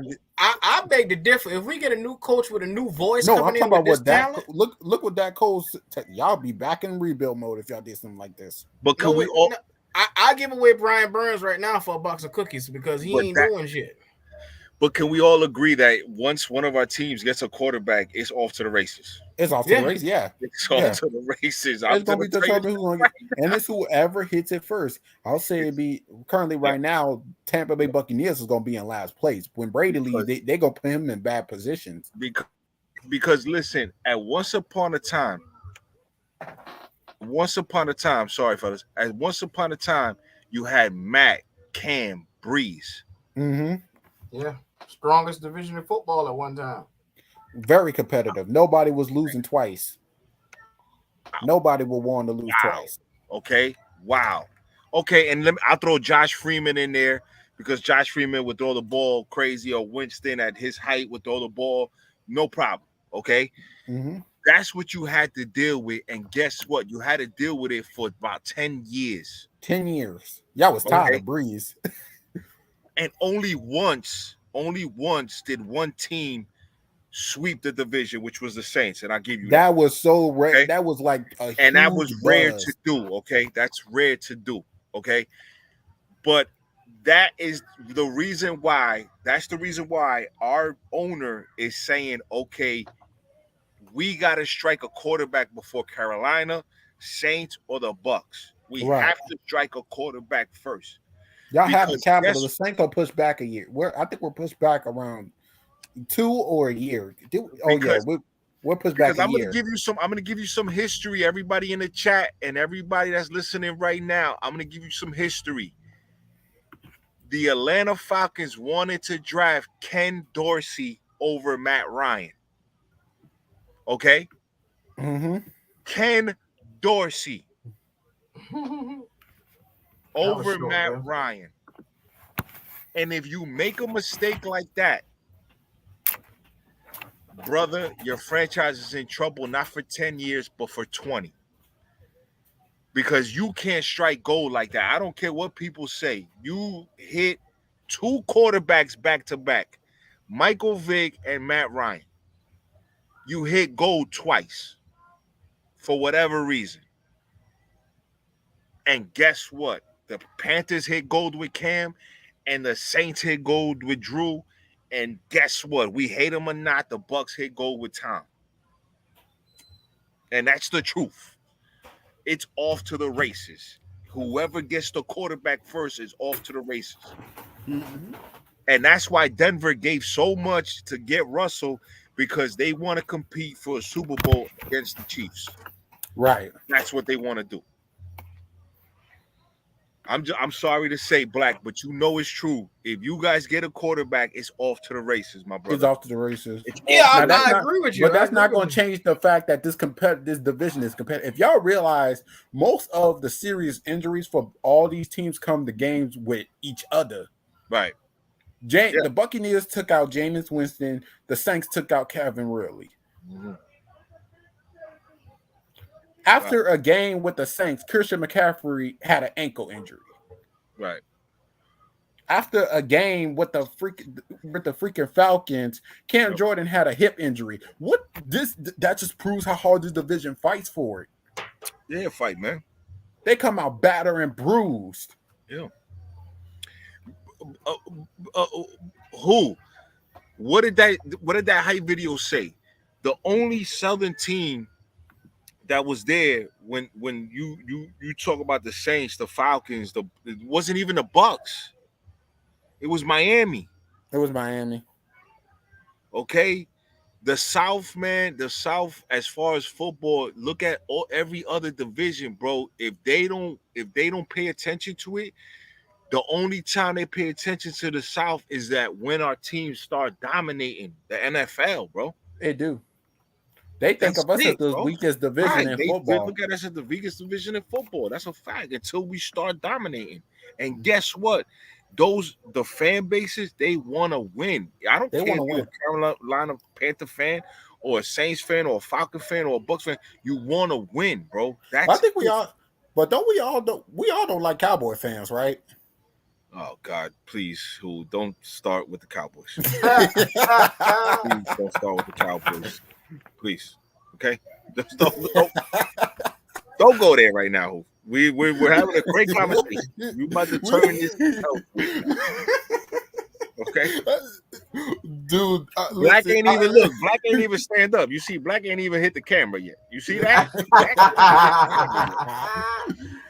this. I beg to differ. If we get a new coach with a new voice, I'm talking about what that look what that coach. Y'all be back in rebuild mode if y'all did something like this. But can we all? I give away Brian Burns right now for a box of cookies because he ain't doing shit. But can we all agree that once one of our teams gets a quarterback, it's off to the races? It's off to the races, yeah. It's off to the races. It's going to be determined who's going to get, and it's whoever hits it first. I'll say it'd be currently right now, Tampa Bay Buccaneers is going to be in last place. When Brady leaves, they're going to put him in bad positions. Because listen, once upon a time, sorry, fellas, once upon a time, you had Matt, Cam, Breeze. Yeah. Strongest division in football at one time. Very competitive. Nobody was losing twice. Nobody will want to lose twice. Okay. Wow. Okay. And I'll throw Josh Freeman in there because Josh Freeman would throw the ball crazy, or Winston at his height would throw the ball. No problem. Okay. That's what you had to deal with. And guess what? You had to deal with it for about 10 years. 10 years. Y'all was tired of Breeze. And only once did one team sweep the division, which was the Saints. And I'll give you that was so rare. Okay? That was like that was rare to do. Okay, that's rare to do. Okay, but that is the reason why. That's the reason why our owner is saying, okay, we got to strike a quarterback before Carolina, Saints, or the Bucks. We have to strike a quarterback first. Y'all have the capital. The Saints will push back a year. I think we're pushed back around 2 or a year. We're pushed back a year. I'm gonna give you some history. Everybody in the chat and everybody that's listening right now, I'm gonna give you some history. The Atlanta Falcons wanted to draft Ken Dorsey over Matt Ryan. Okay? Ken Dorsey. Over Matt Ryan. And if you make a mistake like that, brother, your franchise is in trouble, not for 10 years, but for 20. Because you can't strike gold like that. I don't care what people say. You hit 2 quarterbacks back to back, Michael Vick and Matt Ryan. You hit gold twice for whatever reason. And guess what? The Panthers hit gold with Cam, and the Saints hit gold with Drew. And guess what? We hate them or not, the Bucks hit gold with Tom. And that's the truth. It's off to the races. Whoever gets the quarterback first is off to the races. And that's why Denver gave so much to get Russell, because they want to compete for a Super Bowl against the Chiefs. Right. That's what they want to do. I'm sorry to say, Black, but you know it's true. If you guys get a quarterback, it's off to the races, my brother. It's off to the races. It's Yeah, off to the I agree with you. But that's not going to change the fact that this division is competitive. If y'all realize, most of the serious injuries for all these teams come to games with each other. right. The Buccaneers took out Jameis Winston. The Saints took out Calvin Ridley. Mhm. After a game with the Saints, Christian McCaffrey had an ankle injury. Right. After a game with the freaking Falcons, Cam Jordan had a hip injury. That just proves how hard this division fights for it. Yeah, fight, man. They come out battered and bruised. Yeah. Who? What did that hype video say? The only Southern team that was there when you talk about the Saints, the Falcons, it wasn't even the Bucks. It was Miami. It was Miami. Okay. The South, man, the South, as far as football, look at every other division, bro. If they don't pay attention to it, the only time they pay attention to the South is that when our teams start dominating the NFL, bro. They do. They think of us as the weakest division in football. They look at us as the weakest division in football. That's a fact. Until we start dominating. And guess what? The fan bases, they want to win. I don't care if you're a Carolina Panther fan or a Saints fan or a Falcon fan or a Bucks fan. You want to win, bro. I think we all, but don't we all don't like Cowboy fans, right? Oh God, please, don't start with the Cowboys. Please don't start with the Cowboys. Please. Okay? Don't go there right now. We're having a great conversation. You about to turn this out. Okay? Dude, Black ain't even stand up. You see, Black ain't even hit the camera yet. You see that?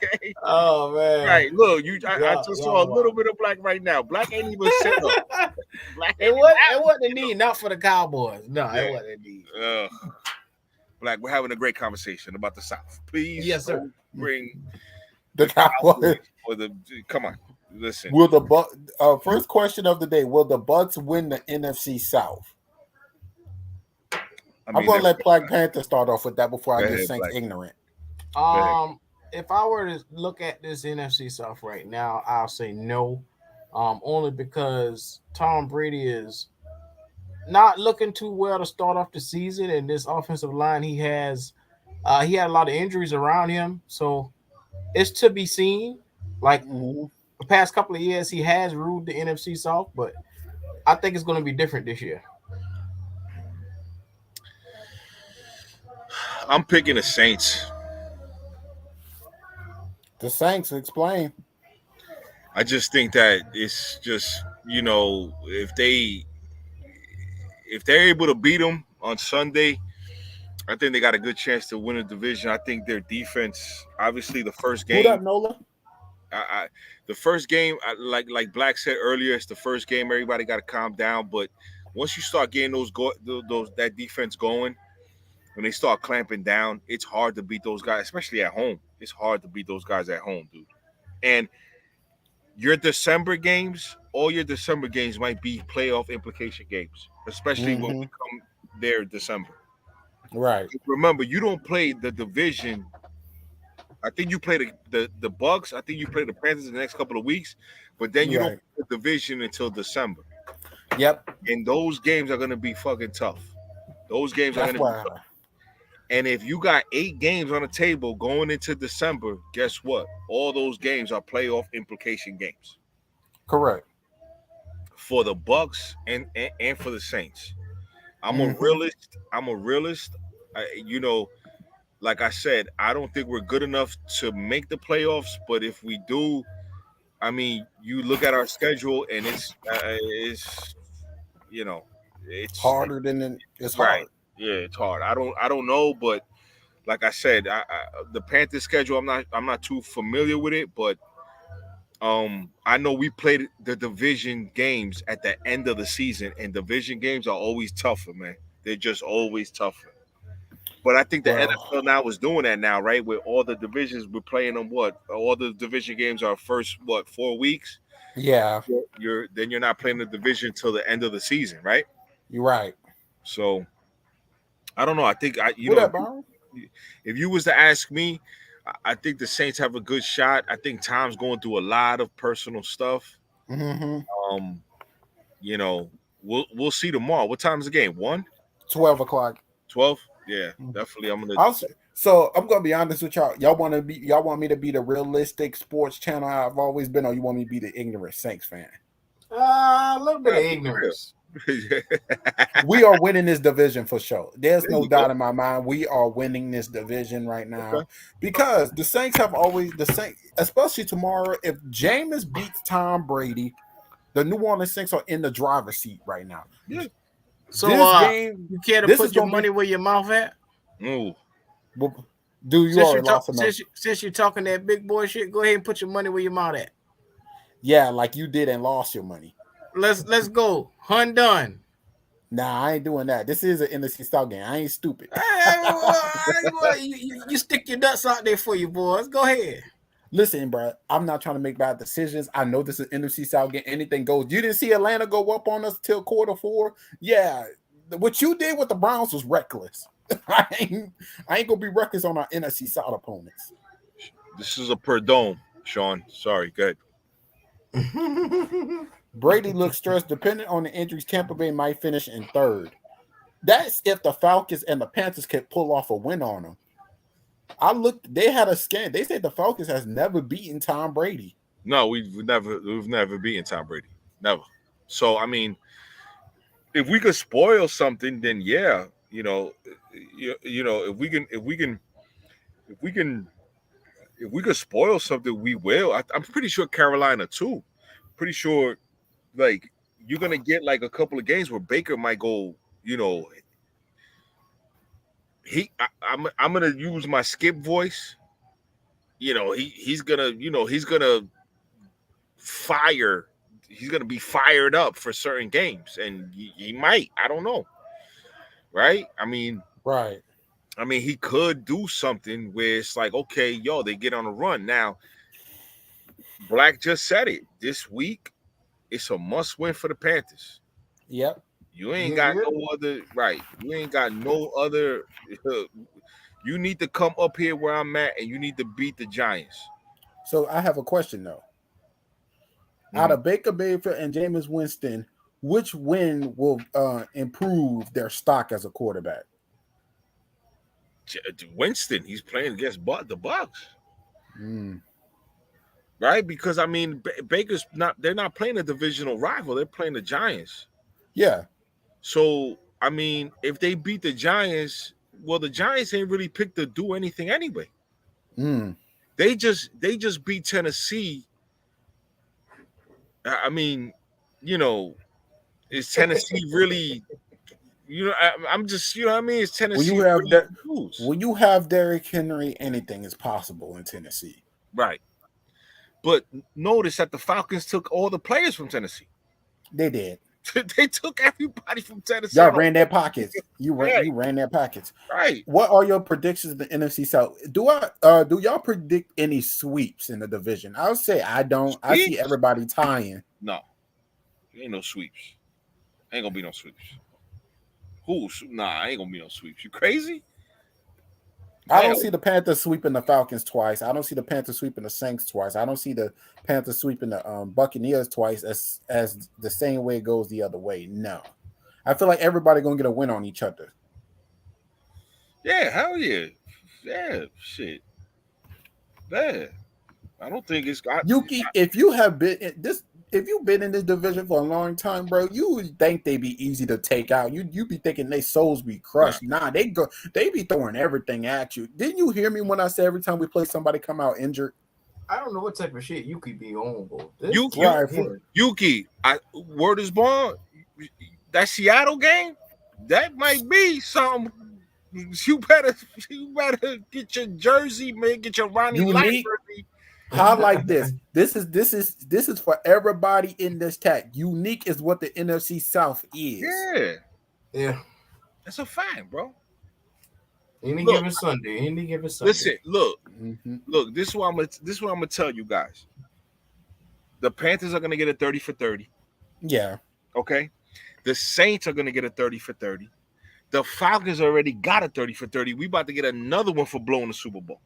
Okay. Oh man. Right. Look, I just saw a little bit of Black right now. Black ain't even set up. It wasn't a need, not for the Cowboys. No, it wasn't a need. Black, we're having a great conversation about the South. Please, yes, sir. Bring the Cowboys. Come on, listen. Will the first question of the day? Will the Bucks win the NFC South? I'm going to let Black Panther start off with that before I get Saints ignorant. If I were to look at this NFC South right now, I'll say no. Only because Tom Brady is not looking too well to start off the season, and this offensive line he had a lot of injuries around him, so it's to be seen. Like the past couple of years, he has ruled the NFC South, but I think it's going to be different this year. I'm picking the Saints. The Saints, explain. I just think that it's just, if they're able to beat them on Sunday, I think they got a good chance to win a division. I think their defense, obviously, the first game. Who up, Nola? The first game, like Black said earlier, it's the first game. Everybody got to calm down. But once you start getting that defense going, when they start clamping down, it's hard to beat those guys, especially at home. It's hard to beat those guys at home, dude. And your December games, all your December games might be playoff implication games, especially when we come there December. Right. Remember, you don't play the division. I think you play the Bucks. I think you play the Panthers in the next couple of weeks, but then you don't play the division until December. Yep. And those games are going to be fucking tough. Those games are going to be tough. And if you got 8 games on the table going into December, guess what? All those games are playoff implication games. Correct. For the Bucks and for the Saints. I'm a realist. Like I said, I don't think we're good enough to make the playoffs. But if we do, I mean, you look at our schedule and it's harder than it's right. Hard. Yeah, it's hard. I don't know, but like I said, the Panthers schedule, I'm not too familiar with it, but I know we played the division games at the end of the season, and division games are always tougher, man. They're just always tougher. But I think the Well, NFL now is doing that now, right? Where all the divisions we're playing them. What all the division games are first 4 weeks. yeah, You're not playing the division till the end of the season, right? you're right. So I don't know. I think What up, Byron? if you was to ask me, I think the Saints have a good shot. I think Tom's going through a lot of personal stuff. Mm-hmm. Um, you know, we'll see tomorrow. What time is the game? 1? 12 o'clock. 12? Yeah, definitely. I'm gonna. So I'm gonna be honest with y'all. Y'all want me to be the realistic sports channel I've always been, or you want me to be the ignorant Saints fan? A little bit of ignorance. We are winning this division for sure. There's There no you doubt go. in my mind. We are winning this division right now Okay. because the Saints have always especially tomorrow. If Jameis beats Tom Brady, the New Orleans Saints are in the driver's seat right now. Yeah. So, This game, you care to this put is your gonna money where your mouth at? Ooh. Do you already lost enough? Since you're talking that big boy shit, go ahead and put your money where your mouth at. Yeah, like you did and lost your money. Let's go. Hun done. Nah, I ain't doing that. This is an Nfc South game. I ain't stupid. You stick your nuts out there for you boys. Go ahead. Listen, bro, I'm not trying to make bad decisions. I know this is Nfc South game. Anything goes. You didn't see Atlanta go up on us till quarter 4. Yeah, what you did with the Browns was reckless. I ain't gonna be reckless on our NFC South opponents. This is a per dome, Sean. Sorry, good. Brady looks stressed. Depending on the injuries, Tampa Bay might finish in 3rd. That's if the Falcons and the Panthers can pull off a win on them. I looked. They had a scan. They said the Falcons has never beaten Tom Brady. No, we've never beaten Tom Brady. Never. So I mean, if we could spoil something, then yeah, if we could spoil something, we will. I'm pretty sure Carolina too. Pretty sure, like you're gonna get like a couple of games where Baker might go. I'm gonna use my Skip voice. He's gonna fire. He's gonna be fired up for certain games, and he might. I don't know. Right? Right. He could do something where it's like, okay, they get on a run. Now, Black just said it. This week, it's a must win for the Panthers. Yep. You ain't got no other, right. You ain't got no other. You need to come up here where I'm at, and you need to beat the Giants. So I have a question, though. Mm-hmm. Out of Baker Mayfield and Jameis Winston, which win will improve their stock as a quarterback? Winston, he's playing against the Bucks. Right? Because, Baker's they're not playing a divisional rival. They're playing the Giants. Yeah. So, if they beat the Giants, well, the Giants ain't really picked to do anything anyway. They just beat Tennessee. Is Tennessee really? I'm just, is Tennessee when you have Derrick Henry, anything is possible in Tennessee. Right. But notice that the Falcons took all the players from Tennessee. They did. They took everybody from Tennessee. Y'all ran their pockets. You ran their pockets. Right. What are your predictions in the NFC South? Do y'all predict any sweeps in the division? I would say I don't. Sweeps? I see everybody tying. No. Ain't no sweeps. Ain't gonna be no sweeps. Who? Nah, ain't gonna be no sweeps. You crazy? I don't see the Panthers sweeping the Falcons twice. I don't see the Panthers sweeping the Saints twice. I don't see the Panthers sweeping the Buccaneers twice as the same way it goes the other way. No. I feel like everybody gonna get a win on each other. Yeah, hell yeah. Yeah, shit. Yeah. I don't think it's got Yuki, if you've been in this division for a long time, bro, you would think they'd be easy to take out. You be thinking their souls be crushed. Nah, they be throwing everything at you. Didn't you hear me when I said every time we play somebody come out injured? I don't know what type of shit Yuki be on, bro. Yuki, word is born. That Seattle game, that might be something. You better get your jersey, man. Get your Ronnie Lott jersey. Highlight this. This is for everybody in this tag. Unique is what the NFC South is. Yeah. That's a fact, bro. Any Look, given Sunday. Any given Sunday. listen, look, Mm-hmm. look. This is what I'm gonna tell you guys. The Panthers are gonna get a 30 for 30. Yeah. Okay. The Saints are gonna get a 30 for 30. The Falcons already got a 30 for 30. We about to get another one for blowing the Super Bowl.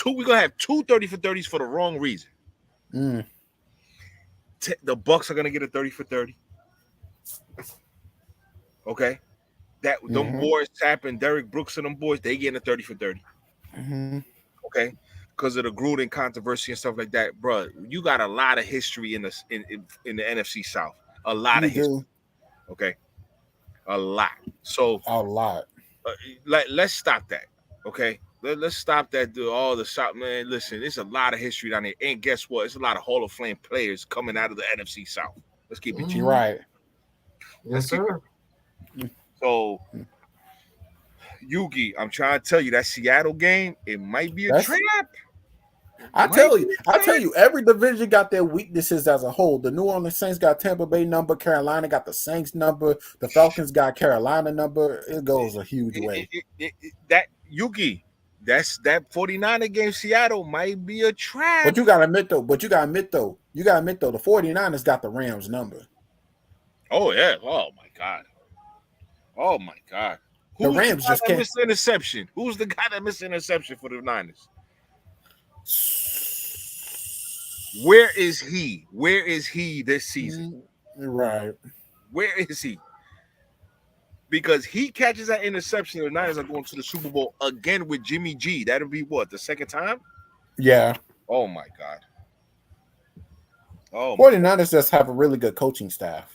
We're gonna have 30 for 30s for the wrong reason. Mm. The Bucks are gonna get a 30 for 30. Okay. Them boys tapping Derek Brooks and them boys, they getting a 30 for 30. Mm-hmm. Okay. Because of the Gruden controversy and stuff like that, bro. You got a lot of history in the NFC South. A lot of history. Okay. A lot. So a lot. Let's stop that. Okay. Let's stop that. All the South, man. Listen, there's a lot of history down there. And guess what? It's a lot of Hall of Fame players coming out of the NFC South. Let's keep it right. Yes, sir. So, Yugi, I'm trying to tell you that Seattle game, it might be a trap. I tell you, every division got their weaknesses as a whole. The New Orleans Saints got Tampa Bay number, Carolina got the Saints number, the Falcons got Carolina number. It goes a huge way. That 49er game, Seattle might be a trap. But you gotta admit though, the 49ers got the Rams number. Oh yeah. Oh my God. The Rams just can't miss the interception. Who's the guy that missed the interception for the Niners? Where is he? Where is he this season? Right. Where is he? Because he catches that interception, the Niners are going to the Super Bowl again with Jimmy G. That'll be what, the second time? Yeah. Oh my God. 49ers just have a really good coaching staff.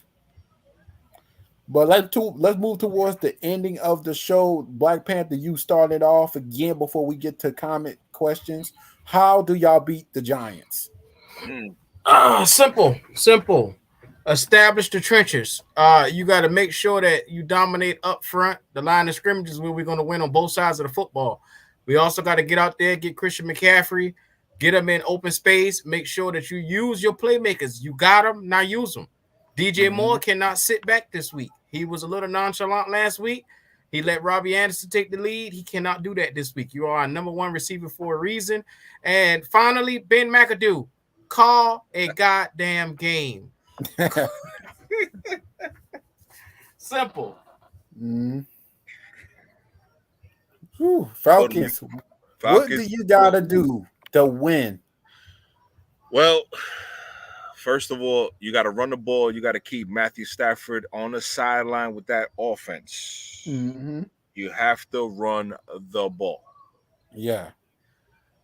But let's move towards the ending of the show. Black Panther, you started off again before we get to comment questions. How do y'all beat the Giants? Simple. Establish the trenches. You got to make sure that you dominate up front. The line of scrimmage is where we're going to win on both sides of the football. We also got to get out there, get Christian McCaffrey, get him in open space, make sure that you use your playmakers. You got them, now use them. DJ Moore cannot sit back this week. He was a little nonchalant last week. He let Robbie Anderson take the lead. He cannot do that this week. You are our number one receiver for a reason. And finally, Ben McAdoo, call a goddamn game. Simple. Falcons. What do you gotta do to win? Well, first of all, you got to run the ball. You got to keep Matthew Stafford on the sideline with that offense. You have to run the ball. Yeah.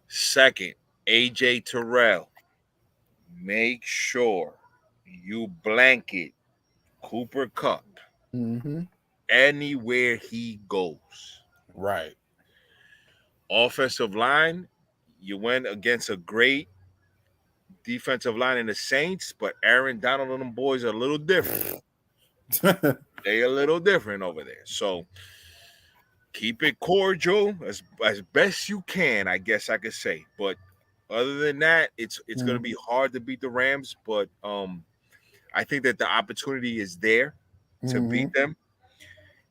Second, AJ Terrell. Make sure you blanket Cooper Kupp anywhere he goes. Right. Offensive line, you went against a great defensive line in the Saints, but Aaron Donald and them boys are a little different. They a little different over there. So keep it cordial as best you can, I guess I could say. But other than that, it's going to be hard to beat the Rams. But I think that the opportunity is there to beat them.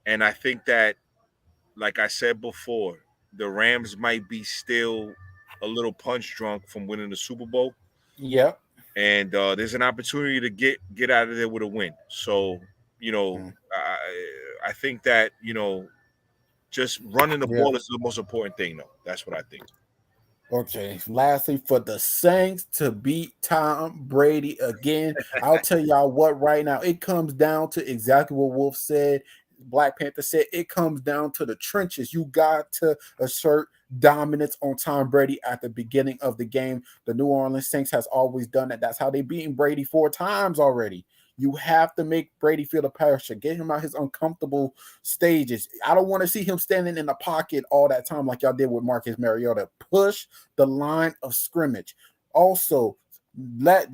And I think that, like I said before, the Rams might be still a little punch drunk from winning the Super Bowl. Yep. And there's an opportunity to get out of there with a win. So, I think that, just running the ball is the most important thing, though. That's what I think. Okay. Lastly, for the Saints to beat Tom Brady again, I'll tell y'all what right now. It comes down to exactly what Wolf said. Black Panther said it comes down to the trenches. You got to assert dominance on Tom Brady at the beginning of the game. The New Orleans Saints has always done that. That's how they beaten Brady 4 times already. You have to make Brady feel the pressure. Get him out his uncomfortable stages. I don't want to see him standing in the pocket all that time like y'all did with Marcus Mariota. Push the line of scrimmage. Also,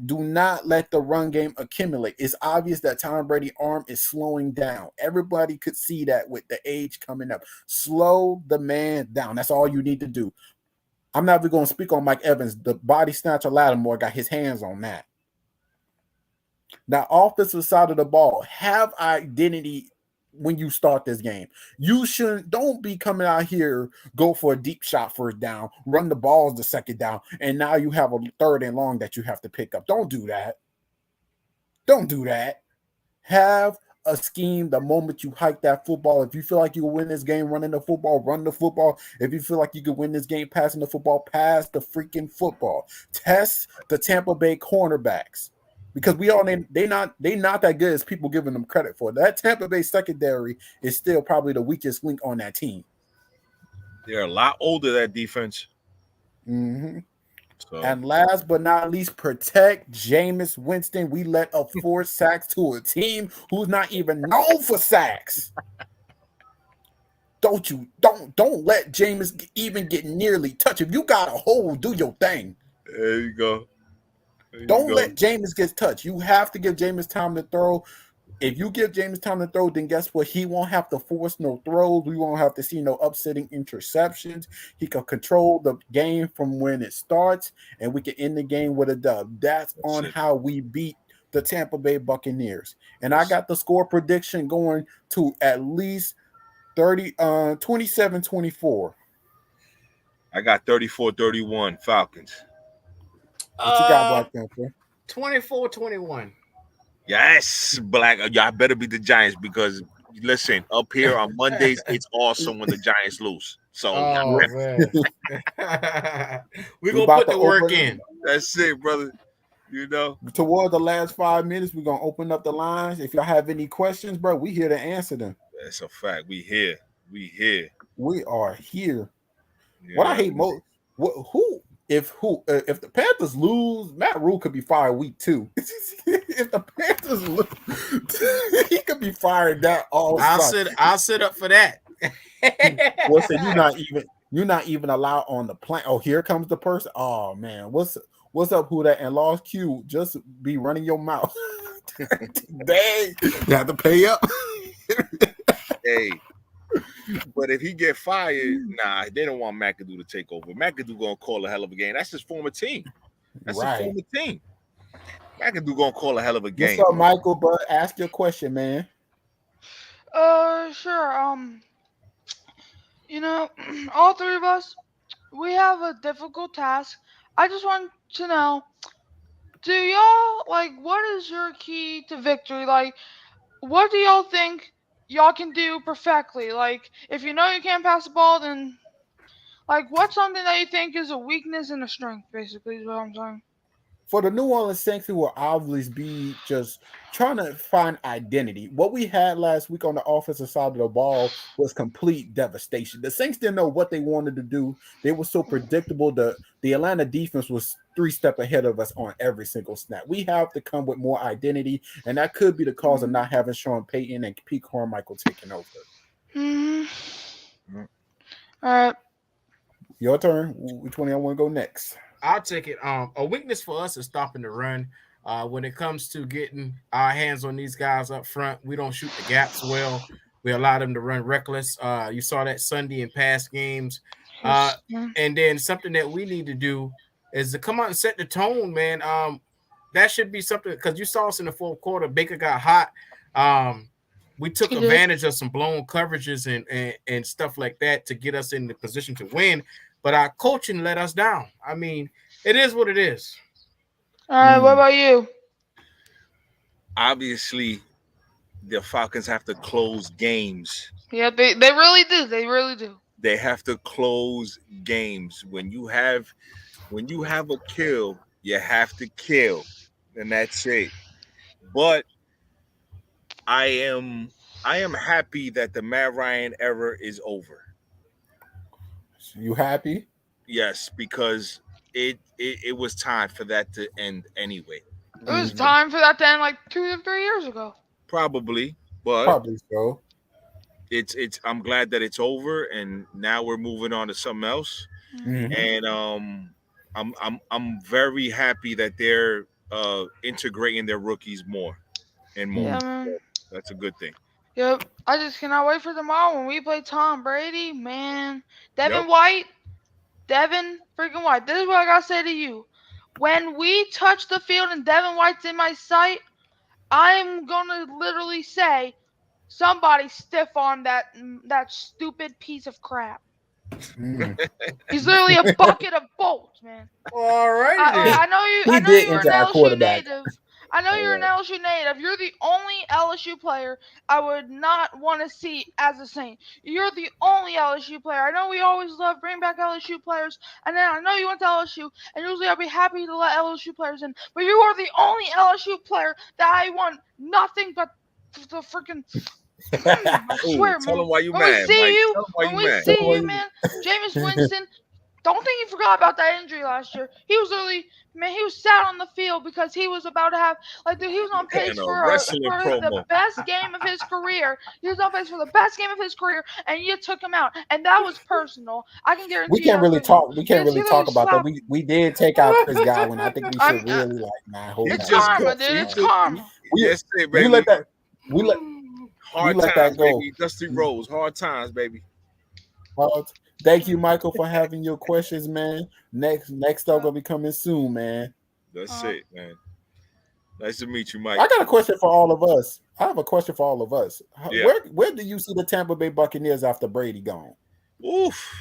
do not let the run game accumulate. It's obvious that Tom Brady's arm is slowing down. Everybody could see that with the age coming up. Slow the man down. That's all you need to do. I'm not even going to speak on Mike Evans. The body snatcher Lattimore got his hands on that. Now, offensive side of the ball, have identity when you start this game. You shouldn't don't be coming out here, go for a deep shot first down, run the balls the second down, and now you have a third and long that you have to pick up. Don't do that. Don't do that. Have a scheme the moment you hike that football. If you feel like you will win this game running the football, run the football. If you feel like you could win this game passing the football, pass the freaking football. Test the Tampa Bay cornerbacks. Because we all they not that good as people giving them credit for. That Tampa Bay secondary is still probably the weakest link on that team. They're a lot older, that defense. Mm-hmm. So. And last but not least, protect Jameis Winston. We let up 4 sacks to a team who's not even known for sacks. Don't let Jameis even get nearly touch. If you got a hole, do your thing. There you go. Don't let Jameis get touched. You have to give Jameis time to throw. If you give Jameis time to throw, then guess what? He won't have to force no throws. We won't have to see no upsetting interceptions. He can control the game from when it starts, and we can end the game with a dub. That's on how we beat the Tampa Bay Buccaneers. And I got the score prediction going to at least 27-24. I got 34-31 Falcons. What you got, Black Panther? 24-21. Yes, Black. Y'all better beat the Giants because listen, up here on Mondays, it's awesome when the Giants lose. So man. We're gonna put the work in. That's it, brother. You know. Toward the last 5 minutes, we're gonna open up the lines. If y'all have any questions, bro, we here to answer them. That's a fact. We here. We are here. Yeah. What I hate most, if the Panthers lose, Matt Rule could be fired week 2. If the Panthers lose, he could be fired that all. I'll sit up for that. Well, so you're not even allowed on the plane. Oh, here comes the person. Oh man, what's up, who that? And Lost Q, just be running your mouth. Dang, you have to pay up. Hey. But if he get fired, nah, they don't want McAdoo to take over. McAdoo gonna call a hell of a game. That's his former team. That's his former team. McAdoo gonna call a hell of a game. What's up, Michael? But ask your question, man. Sure. You know, all three of us, we have a difficult task. I just want to know, do y'all what is your key to victory? What do y'all think y'all can do perfectly? If you know you can't pass the ball, then what's something that you think is a weakness and a strength, basically, is what I'm saying. For the New Orleans Saints, who will obviously be just trying to find identity. What we had last week on the offensive side of the ball was complete devastation. The Saints didn't know what they wanted to do. They were so predictable. The Atlanta defense was 3 steps ahead of us on every single snap. We have to come with more identity, and that could be the cause of not having Sean Payton and Pete Carmichael taking over. Mm-hmm. All right. Your turn. Which one y'all want to go next? I'll take it. A weakness for us is stopping the run. When it comes to getting our hands on these guys up front, we don't shoot the gaps well. We allow them to run reckless. You saw that Sunday in past games. And then something that we need to do is to come out and set the tone, man. That should be something, because you saw us in the fourth quarter. Baker got hot. We took advantage of some blown coverages and stuff like that to get us in the position to win. But our coaching let us down. I mean, it is what it is. All right, what about you? Obviously, the Falcons have to close games. Yeah, they really do. They really do. They have to close games. When you have a kill, you have to kill, and that's it. But I am happy that the Matt Ryan era is over. You happy? Yes, because it was time for that to end anyway. It was time for that to end 2 or 3 years ago. Probably, but probably so. It's I'm glad that it's over, and now we're moving on to something else. And I'm very happy that they're integrating their rookies more and more. Yeah, man. So that's a good thing. Yep. I just cannot wait for tomorrow when we play Tom Brady, man. Devin freaking White. This is what I gotta say to you. When we touch the field and Devin White's in my sight, I'm gonna literally say, somebody stiff arm that stupid piece of crap. Mm. He's literally a bucket of bolts, man. All righty then. I know you. He I know did you're an injure our LSU quarterback. native. I know you're an LSU native. You're the only LSU player I would not want to see as a Saint. You're the only LSU player. I know we always love bring back LSU players, and then I know you went to LSU, and usually I'll be happy to let LSU players in. But you are the only LSU player that I want nothing but the freaking. I Oh, swear, tell man. him why you When we mad, see Mike. you, Tell him why when you we mad. see you, man, Jameis Winston. Don't think he forgot about that injury last year. He was literally, man, he was sat on the field because he was about to have, like, dude, he was on pace And a for wrestling the promo. best game of his career. He was on pace for the best game of his career, and you took him out, and that was personal. I can we guarantee can't that was really personal. talk. We can't Because he really talk literally about that. slapped. We did take out Chris Godwin. I think we I'm, should really hold He it's that. just karma, got. dude. He It's just. karma. That's it, We baby. let that. We let Hard let times, that go. baby. Dusty Rose. Hard times, baby. Thank you, Michael, for having your questions, man. Next up gonna be coming soon, man. That's it, man. Nice to meet you, Mike. I got a question for all of us. I have a question for all of us. Yeah. Where do you see the Tampa Bay Buccaneers after Brady gone? Oof.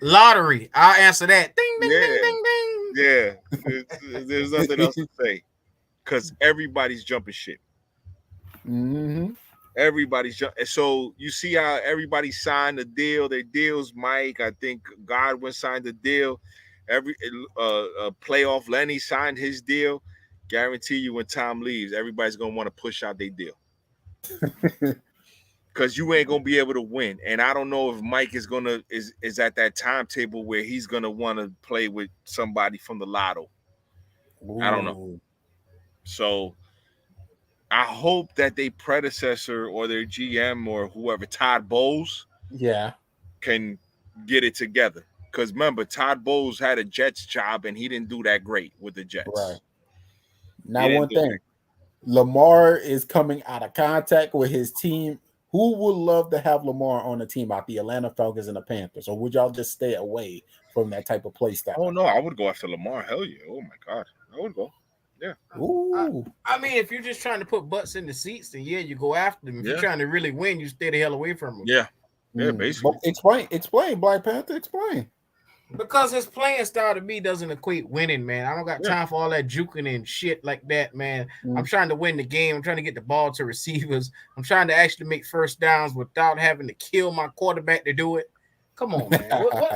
Lottery. I'll answer that. Ding, ding, ding, Yeah. ding, ding. Yeah. There's nothing else to say. Because everybody's jumping ship. Mm-hmm. Everybody's jumping. So you see how everybody signed the deal. Their deals, Mike. I think Godwin signed the deal. Every playoff Lenny signed his deal. Guarantee you when Tom leaves, everybody's gonna want to push out their deal. Because you ain't gonna be able to win. And I don't know if Mike is at that timetable where he's gonna want to play with somebody from the lotto. Ooh. I don't know. So I hope that their predecessor or their GM or whoever, Todd Bowles, can get it together. Because remember, Todd Bowles had a Jets job and he didn't do that great with the Jets. Right. Now, one thing, Lamar is coming out of contact with his team. Who would love to have Lamar on the team out the Atlanta Falcons and the Panthers? Or would y'all just stay away from that type of play style? Oh, no, I would go after Lamar. Hell yeah. Oh, my God. I would go. Yeah. Ooh. I mean, if you're just trying to put butts in the seats, then yeah, you go after them. If you're trying to really win, you stay the hell away from them. Yeah. Yeah, basically. But explain, Black Panther, explain. Because his playing style to me doesn't equate winning, man. I don't got time for all that juking and shit like that, man. I'm trying to win the game. I'm trying to get the ball to receivers. I'm trying to actually make first downs without having to kill my quarterback to do it. Come on, man.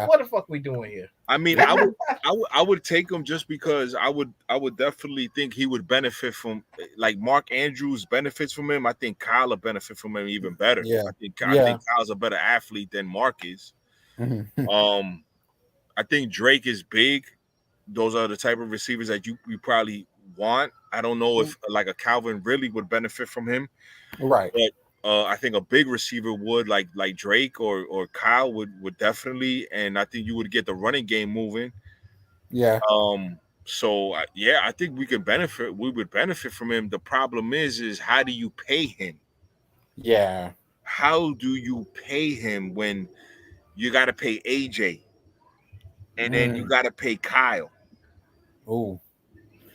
what the fuck we doing here? I mean, I would take him just because I would definitely think he would benefit from, like, Mark Andrews benefits from him. I think Kyle will benefit from him even better. Yeah. I think Kyle's a better athlete than Mark is. Mm-hmm. I think Drake is big. Those are the type of receivers that you probably want. I don't know if like a Calvin really would benefit from him. Right. But I think a big receiver would, like Drake or Kyle would definitely, and I think you would get the running game moving. Yeah. So I think we would benefit from him. The problem is how do you pay him? Yeah. How do you pay him when you got to pay AJ and then you got to pay Kyle? Oh,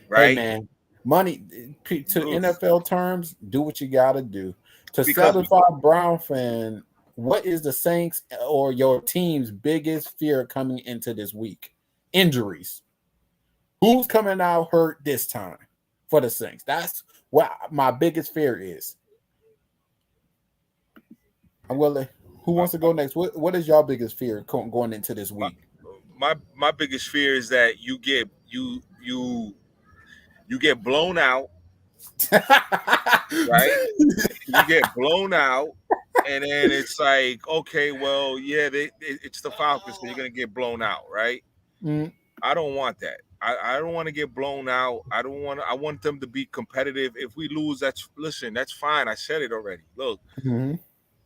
right, hey, man. Money to NFL terms. Do what you got to do to satisfy Brown fan. What is the Saints or your team's biggest fear coming into this week? Injuries. Who's coming out hurt this time for the Saints? That's what my biggest fear is. I'm gonna. Who wants to go next? What is your biggest fear going into this week? My biggest fear is that you get blown out, right? You get blown out, and then it's like, okay, well, yeah, it's the Falcons, so you're gonna get blown out, right? I don't want that. I don't want to get blown out. I want them to be competitive. If we lose, that's fine. I said it already. Look,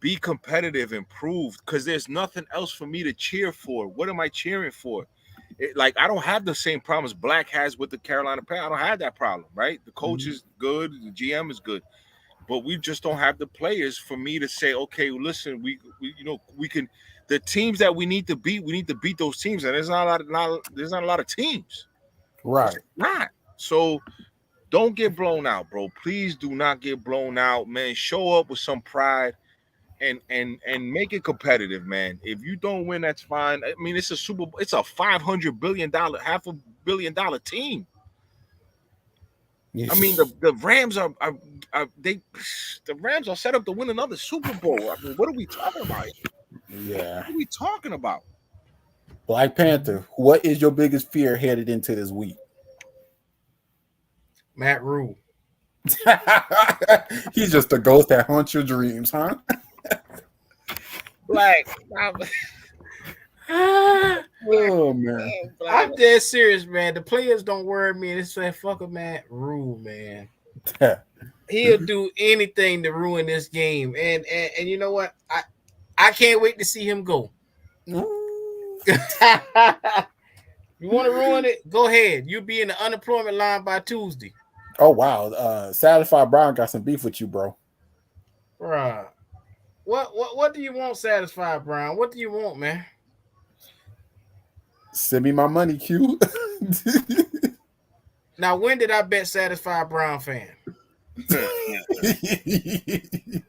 be competitive and prove, because there's nothing else for me to cheer for. What am I cheering for? I don't have the same problems Black has with the Carolina Panthers. I don't have that problem, right? The coach is good, the GM is good, but we just don't have the players for me to say, okay, listen, we can. The teams that we need to beat those teams, and there's not a lot of teams, right? Not so. Don't get blown out, bro. Please do not get blown out, man. Show up with some pride and make it competitive, man. If you don't win, that's fine. I mean, it's a Super Bowl. It's a $500 billion, $500 million team. I mean, the Rams are the Rams are set up to win another Super Bowl. I mean, what are we talking about? Yeah. What are we talking about? Black Panther, what is your biggest fear headed into this week? Matt Rule. He's just a ghost that haunts your dreams, huh? Black. Oh man, I'm dead serious, man. The players don't worry me. They say fuck a Matt Rule, man. He'll do anything to ruin this game, and you know what? I can't wait to see him go. You want to ruin it? Go ahead. You'll be in the unemployment line by Tuesday. Oh wow, Satisfied Brown got some beef with you, bro. Bruh. What do you want, Satisfied Brown? What do you want, man? Send me my money, Q. Now, when did I bet Satisfied Brown fan? This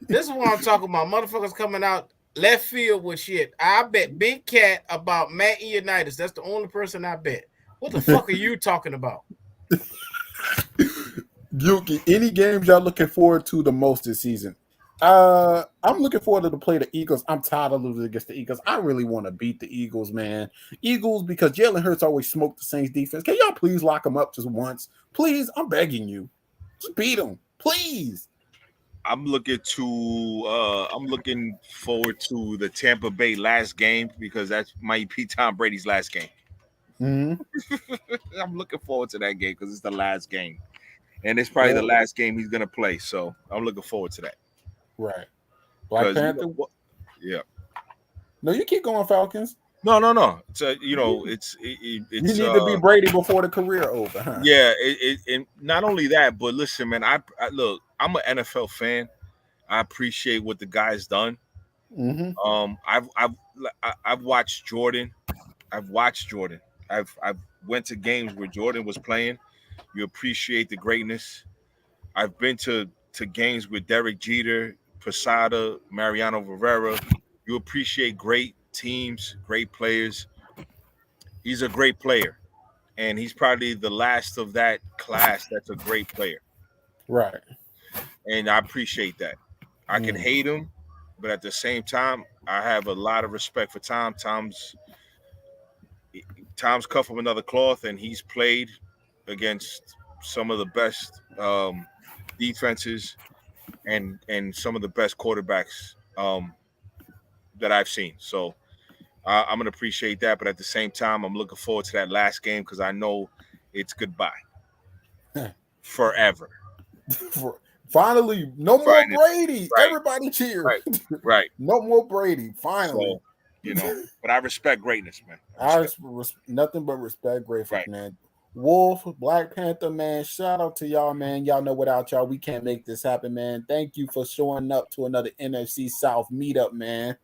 is what I'm talking about. Motherfuckers coming out left field with shit. I bet Big Cat about Matt Ioannidis. That's the only person I bet. What the fuck are you talking about? Any games y'all looking forward to the most this season? I'm looking forward to play the Eagles. I'm tired of losing against the Eagles. I really want to beat the Eagles, man. Eagles, because Jalen Hurts always smoked the Saints defense. Can y'all please lock them up just once? Please, I'm begging you. Just beat them, please. I'm looking forward to the Tampa Bay last game because that might be Tom Brady's last game. Mm-hmm. I'm looking forward to that game because it's the last game. And it's probably the last game he's going to play. So I'm looking forward to that. Right. Black Panther? Yeah. No, you keep going, Falcons. No. It's you need to be Brady before the career over, huh? Yeah, and not only that, but listen, man, I look, I'm an NFL fan. I appreciate what the guy's done. Mm-hmm. I've watched Jordan. I've went to games where Jordan was playing. You appreciate the greatness. I've been to games with Derek Jeter, Posada, Mariano Rivera. You appreciate great teams, great players. He's a great player, and he's probably the last of that class that's a great player. Right. And I appreciate that. I can hate him, but at the same time, I have a lot of respect for Tom. Tom's cut from another cloth, and he's played against some of the best defenses and some of the best quarterbacks that I've seen. So I'm going to appreciate that. But at the same time, I'm looking forward to that last game because I know it's goodbye forever. Finally, no more Brady. Right. Everybody cheer. Right. No more Brady. Finally. So, but I respect greatness, man. Nothing but respect greatness, man. Wolf, Black Panther, man, shout out to y'all, man. Y'all know without y'all, we can't make this happen, man. Thank you for showing up to another NFC South meetup, man.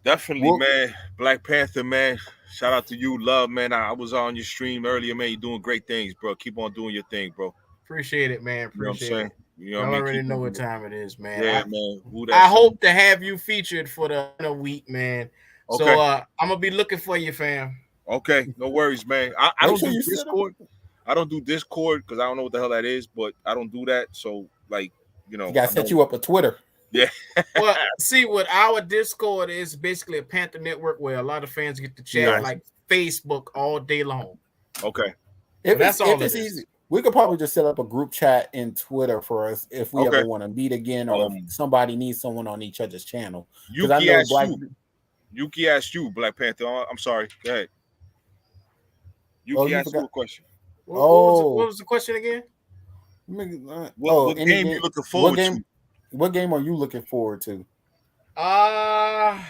Definitely, man. Black Panther, man. Shout out to you, love, man. I was on your stream earlier, man. You're doing great things, bro. Keep on doing your thing, bro. Appreciate it, man. Appreciate it. You know I already know what time it is, man. Yeah, man. I hope to have you featured for the week, man. Okay. So I'm gonna be looking for you, fam. Okay, no worries, man. I don't do Discord. I don't do Discord because I don't know what the hell that is, but I don't do that. So, you gotta set you up a Twitter. Yeah. Well, see, what our Discord is basically a Panther network where a lot of fans get to chat like Facebook all day long. Okay. That's all. If it's easy, we could probably just set up a group chat in Twitter for us if we ever want to meet again, or if somebody needs someone on each other's channel. Yuki asked you, Black Panther. I'm sorry. Go ahead. Yuki asked you a question. What was the question again? What game you looking forward to? What game are you looking forward to? Damn.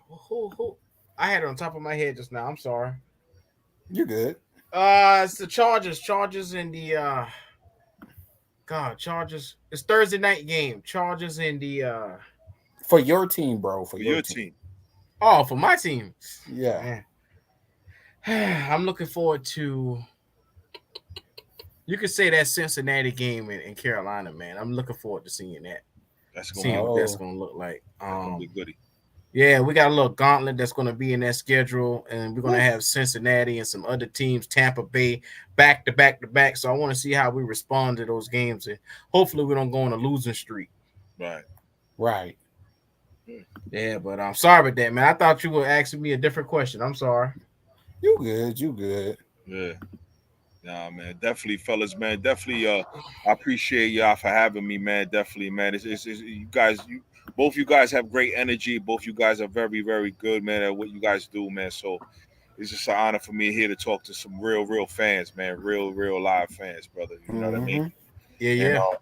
Who? I had it on top of my head just now. I'm sorry. You're good. It's the Chargers. Chargers in the Chargers. It's Thursday night game. Chargers in the for your team, bro. For your team. Oh, for my team. Yeah. I'm looking forward to. You could say that Cincinnati game in Carolina, man. I'm looking forward to seeing that. That's gonna Seeing be what good. that's gonna look like. That's gonna be goody. Yeah, we got a little gauntlet that's going to be in that schedule, and we're going to have Cincinnati and some other teams, Tampa Bay, back to back to back. So I want to see how we respond to those games, and hopefully we don't go on a losing streak. Right. Yeah, but I'm sorry about that, man. I thought you were asking me a different question. I'm sorry. You good. Yeah. Nah, man, definitely, fellas, man, definitely. I appreciate y'all for having me, man. Definitely, man. It's you guys, both you guys have great energy. Both you guys are very, very good, man, at what you guys do, man. So it's just an honor for me here to talk to some real fans, man. Real live fans, brother. You know what I mean? Yeah. And,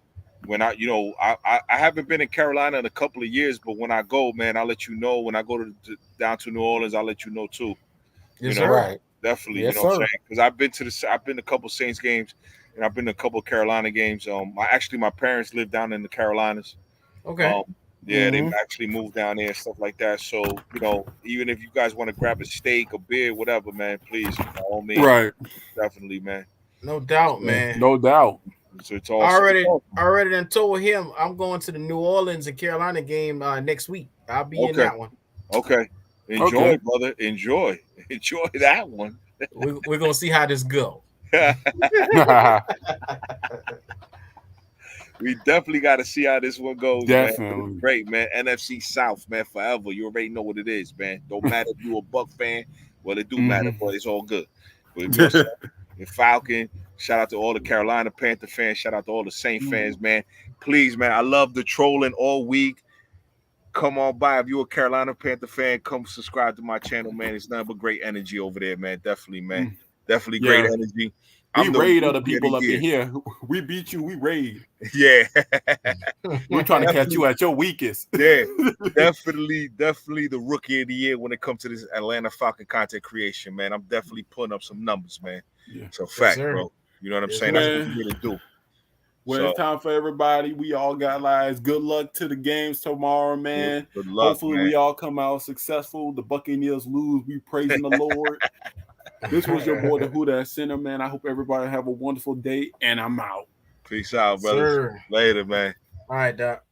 when I haven't been in Carolina in a couple of years, but when I go, man, I'll let you know. When I go down to New Orleans, I'll let you know too. Yes, you know, sir. Right. Definitely, Yes, you know what I'm sir. saying? Because I've been to a couple Saints games, and I've been to a couple Carolina games. My parents live down in the Carolinas. Okay. They actually moved down there and stuff like that. So, even if you guys want to grab a steak, a beer, whatever, man, please, by all means, Right. definitely, man. No doubt, man. No doubt. So it's I awesome. already done told him I'm going to the New Orleans and Carolina game next week. I'll be in that one. Okay. Enjoy, brother. Enjoy that one. We're gonna see how this go. We definitely got to see how this one goes, Definitely. man. Great, man. NFC South, man, forever. You already know what it is, man. Don't matter if you a Buck fan. Well, it do matter, but it's all good. But if you're a Falcon, shout out to all the Carolina Panther fans. Shout out to all the Saint fans, man. Please, man, I love the trolling all week. Come on by. If you're a Carolina Panther fan, come subscribe to my channel, man. It's nothing but great energy over there, man. Definitely, man. Definitely great energy. We raid other people up in here. We beat you. We raid. Yeah. We're trying to catch you at your weakest. Yeah. Definitely the rookie of the year when it comes to this Atlanta Falcon content creation, man. I'm definitely putting up some numbers, man. Yeah. It's a fact, bro. You know what I'm saying? That's what we need to do. Well, it's time for everybody. We all got lives. Good luck to the games tomorrow, man. Good luck. Hopefully, we all come out successful. The Buccaneers lose. We praising the Lord. This was your boy, the Who That Center, man. I hope everybody have a wonderful day, and I'm out. Peace out, brothers. Later, man. All right, Doc.